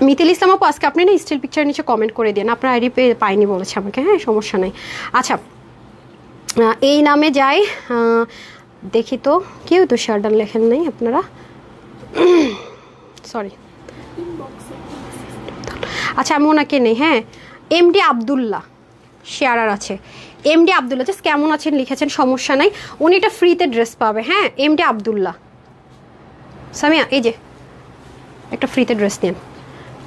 মিথিল ইসলাম আপু, আজকে আপনি না স্টিল পিকচার নিচে কমেন্ট করে দিন, আপনার আইডি পাইনি বলেছে আমাকে। হ্যাঁ, সমস্যা নাই। আচ্ছা, এই নামে যাই, দেখি তো কেউ তো শার্ডান লেখেন নাই আপনারা, সরি। আচ্ছা, আমি ওনাকে নেই। হ্যাঁ, এমডি আবদুল্লাহ শেয়ারার আছে। এমডি আবদুল্লাহ জাস্ট কেমন আছেন লিখেছেন, সমস্যা নাই। উনি একটা ফ্রিতে ড্রেস পাবে। হ্যাঁ, এমডি আবদুল্লাহ। সামিয়া, এই যে একটা ফ্রিতে ড্রেস নেন,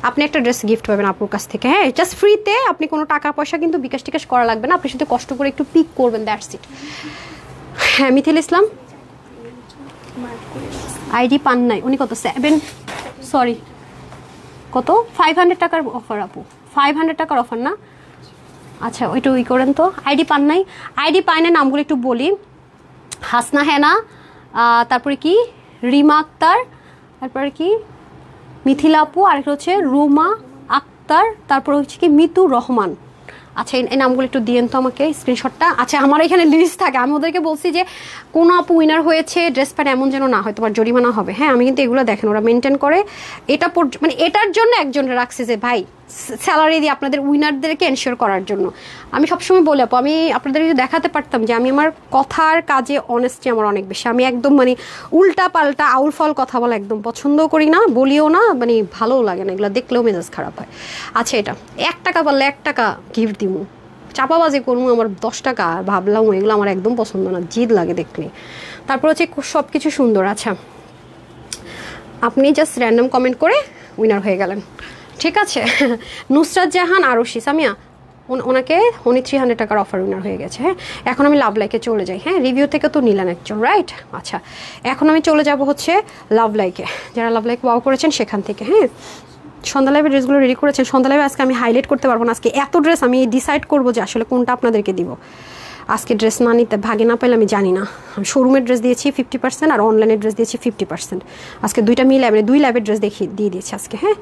আপনি একটা ড্রেস গিফট পাবেন আপুর কাছ থেকে। হ্যাঁ, জাস্ট ফ্রিতে, আপনি কোনো টাকা পয়সা কিন্তু বিকাশ টিকাশ করা লাগবে না, আপনি শুধু কষ্ট করে একটু পিক করবেন, দ্যাটস ইট। হ্যাঁ, মিথিল ইসলাম আইডি পান নাই। উনি কত 7, সরি কত 500 টাকার অফার আপু, 500 টাকার অফার না? আচ্ছা, ওইটা ওই করেন তো। আইডি পান নাই? আইডি পাই না, নামগুলো একটু বলি। হাসনা হেনা, তারপরে কি রিমা আক্তার, তারপরে কি মিথিলা আপু, আরেকটা হচ্ছে রুমা আক্তার, তারপর হচ্ছে কি মিতু রহমান। আচ্ছা, এই নামগুলো একটু দিয়েন তো আমাকে স্ক্রিনশটটা। আচ্ছা, আমার এখানে লিস্ট থাকে, আমি ওদেরকে বলছি যে কোনো আপু উইনার হয়েছে ড্রেস প্যান্ট এমন যেন না হয়, তোমার জরিমানা হবে। হ্যাঁ, আমি কিন্তু এগুলো দেখেন ওরা মেনটেন করে। এটা মানে এটার জন্য একজন রাখছে যে ভাই স্যালারি দিয়ে আপনাদের উইনারদেরকে এনশিওর করার জন্য। আমি সবসময় বলি আপু, আমি আপনাদের যদি দেখাতে পারতাম যে আমি আমার কথার কাজে অনেস্টি আমার অনেক বেশি। আমি একদম মানে উল্টা পাল্টা আউল ফল কথা বলা একদম পছন্দও করি না, বলিও না, মানে ভালোও লাগে না, এগুলো দেখলেও মেজাজ খারাপ হয়। আচ্ছা, এটা 1 টাকা পারলে 1 টাকা গিফট দিব, চাপাবাজি করবো আমার 10 টাকা, ভাবলাম এগুলো আমার একদম পছন্দ না, জিদ লাগে দেখলে। তারপর হচ্ছে সব কিছু সুন্দর। আচ্ছা, আপনি জাস্ট র্যান্ডম কমেন্ট করে উইনার হয়ে গেলেন, ঠিক আছে। নুসরাত জাহান আরশি সামিয়া, ওনাকে উনি 300 টাকার অফার উইনার হয়ে গেছে। হ্যাঁ, এখন আমি লাভ লাইকে চলে যাই। হ্যাঁ, রিভিউ থেকে তো নিলেন একজন, রাইট? আচ্ছা, এখন আমি চলে যাব হচ্ছে লাভ লাইকে, যারা লাভ লাইক ওয়াও করেছেন সেখান থেকে। হ্যাঁ, সন্ধ্যা লাইভের ড্রেসগুলো রেডি করেছেন। সন্ধ্যা লাইভে আজকে আমি হাইলাইট করতে পারবো না, আজকে এত ড্রেস আমি ডিসাইড করবো যে আসলে কোনটা আপনাদেরকে দিব। আজকে ড্রেস না নিতে ভাগে না পেলে আমি জানি না। শোরুমের ড্রেস দিয়েছি 50% আর অনলাইনের ড্রেস দিয়েছি 50%। আজকে দুইটা মিলে মানে 2 লাইভের ড্রেস দিয়ে দিয়েছি আজকে। হ্যাঁ,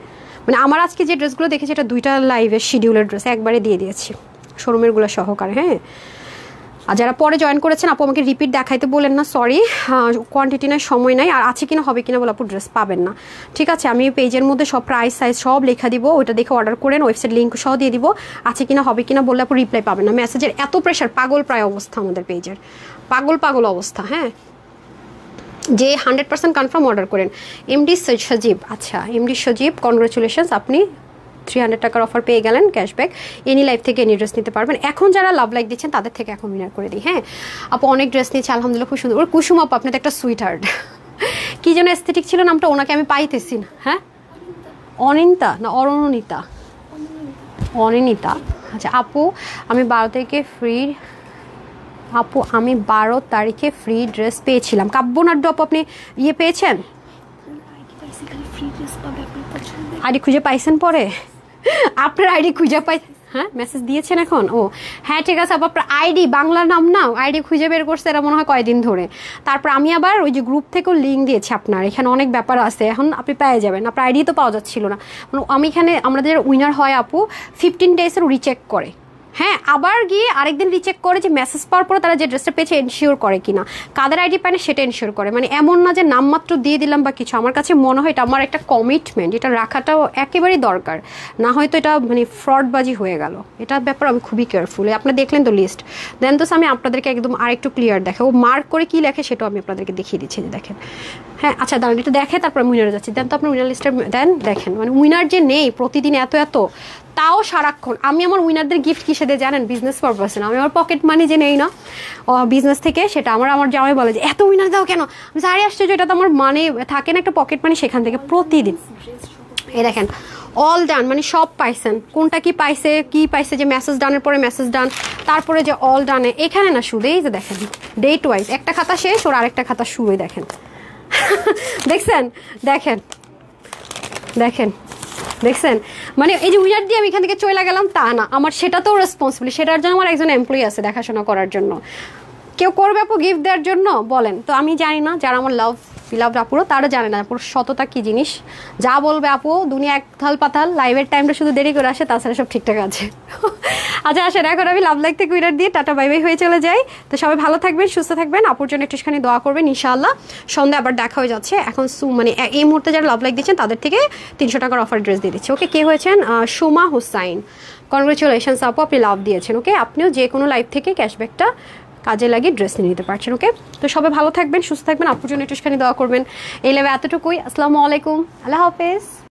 মানে আমার আজকে যে ড্রেসগুলো দেখেছি এটা 2টা লাইভের শিডিউলের ড্রেস একবারে দিয়ে দিয়েছি শোরুমেরগুলো সহকারে। হ্যাঁ, আর যারা পরে জয়েন করেছেন আপু আমাকে রিপিট দেখাইতে বলেন না, সরি, কোয়ান্টিটি নাই, সময় নাই, আর আছে কিনা হবে কিনা বলে আপু ড্রেস পাবেন না, ঠিক আছে। আমি পেজের মধ্যে সব প্রাইস সাইজ সব লেখা দিব, ওইটা দেখে অর্ডার করেন, ওয়েবসাইট লিঙ্ক সহ দিয়ে দিব। আছে কিনা হবে কিনা বললে আপু রিপ্লাই পাবেন না। মেসেজের এত প্রেশার, পাগল প্রায় অবস্থা আমাদের পেজের, পাগল অবস্থা। হ্যাঁ, যে 100% কনফার্ম অর্ডার করেন। এমডি সজীব, আচ্ছা এমডি সজীব, কনগ্রাচুলেশনস, আপনি 300 টাকার অফার পেয়ে গেলেন ক্যাশব্যাক। এনি লাইফ থেকে এনি ড্রেস নিতে পারবেন। এখন যারা লাভ লাইক দিচ্ছেন তাদের থেকে এখন উইনার করে দিই। হ্যাঁ আপু, অনেক ড্রেস নিয়েছে আলহামদুলিল্লাহ, খুব সুন্দর। ওর কুসুম আপু, আপনাদের একটা সুইট হার্ট, কি যেন এস্থেটিক ছিল নামটা, ওনাকে আমি পাইতেছি না। হ্যাঁ, অনিন্তা না অরণিতা, অনিনিতা। আচ্ছা আপু, আমি 12 তারিখে ফ্রি, আপু আমি 12 তারিখে ফ্রি ড্রেস পেয়েছিলাম। কাব্যনাড্য আপু, আপনি ইয়ে পেয়েছেন, আইডি খুঁজে পাইছেন পরে? আপনার আইডি খুঁজে পাই, হ্যাঁ মেসেজ দিয়েছেন এখন? ও হ্যাঁ ঠিক আছে আপু, আপনার আইডি বাংলা নাম না, আইডি খুঁজে বের করছে এরা মনে হয় কয়দিন ধরে। তারপর আমি আবার ওই যে গ্রুপ থেকেও লিঙ্ক দিয়েছি আপনার, এখানে অনেক ব্যাপার আছে, এখন আপনি পেয়ে যাবেন। আপনার আইডি তো পাওয়া যাচ্ছিল না, আমি এখানে আমাদের উইনার হয় আপু 15 ডেজের রিচেক করে। হ্যাঁ, আবার গিয়ে আরেকদিন রিচেক করে যে মেসেজ পাওয়ার পরে তারা যে ড্রেসটা পেয়েছে এনশিওর করে কিনা, কাদের আইডি পায় না সেটা এনশিওর করে। মানে এমন না যে নামমাত্র দিয়ে দিলাম বা কিছু। আমার কাছে মনে হয় এটা আমার একটা কমিটমেন্ট, এটা রাখাটাও একেবারেই দরকার, না হয়তো এটা মানে ফ্রডবাজি হয়ে গেল। এটার ব্যাপার আমি খুবই কেয়ারফুল। আপনি দেখলেন তো লিস্ট, দেন তো আমি আপনাদেরকে একদম আরেকটু ক্লিয়ার দেখে, ও মার্ক করে কি লেখে সেটাও আমি আপনাদেরকে দেখিয়ে দিচ্ছি যে দেখেন। হ্যাঁ আচ্ছা দাঁড়ান, একটু দেখে তারপর আমি উইনারে যাচ্ছি। দেন তো আপনার উইনার লিস্টের দেন, দেখেন মানে উইনার যে নেই প্রতিদিন এত তাও সারাক্ষণ। আমি আমার উইনারদের গিফট কিসে দিয়ে জানেন? বিজনেস পারপাসে না, আমি আমার পকেট মানি যে নেই না বিজনেস থেকে, সেটা আমার জামাই বলে যে এত উইনার দাও কেন, সারি আসছে যে এটা তো আমার মানে থাকে না একটা পকেট মানি, সেখান থেকে প্রতিদিন। এই দেখেন অল ডান, মানে সব পাইছেন, কোনটা কি পাইছে যে মেসেজ ডানের পরে মেসেজ ডান, তারপরে যে অল ডানে, এখানে না শুধু এই যে দেখেন ডেট ওয়াইজ একটা খাতা শেষ ওর আরেকটা খাতা শুরুই, দেখেন দেখছেন, দেখছেন মানে এই যে উইনার দিয়ে আমি এখান থেকে চলে গেলাম তা না, আমার সেটাতেও রেসপন্সিবল, সেটার জন্য আমার একজন এমপ্লয়ি আছে দেখাশোনা করার জন্য। কেউ করবে আপু গিফট দেওয়ার জন্য বলেন তো? আমি জানি না, যারা আমার লাভ আপুরো তারা জানে না আপুর সততা কি জিনিস। যা বলবে আপু দুনিয়া এক থাল পাতাল, লাইভের টাইমটা শুধু দেরি করে আসে, তাছাড়া সব ঠিকঠাক আছে। আচ্ছা আসেন, এখন আমি লাভ লাইক থেকে উইনার দিয়ে টাটা বাই বাই হয়ে চলে যাই। তো সবাই ভালো থাকবেন, সুস্থ থাকবেন, আপুর জন্য একটুখানি দোয়া করবেন ইনশাআল্লাহ। সন্ধ্যা আবার দেখা হয়ে যাচ্ছে। এখন মানে এই মুহূর্তে যারা লাভ লাইক দিচ্ছেন তাদের থেকে 300 টাকার অফার ড্রেস দিয়ে দিচ্ছে। ওকে, কে হয়েছেন? সোমা হুসাইন, কনগ্রেচুলেশনস আপু, আপনি লাভ দিয়েছেন। ওকে, আপনিও যে কোনো লাইভ থেকে ক্যাশব্যাকটা কাজে লাগিয়ে ড্রেস নিয়ে নিতে পারছেন। ওকে, তো সবাই ভালো থাকবেন, সুস্থ থাকবেন, আপুর জন্য একটুখানি দোয়া করবেন। এই লাইভে এতটুকুই। আসসালামু আলাইকুম, আল্লাহ হাফেজ।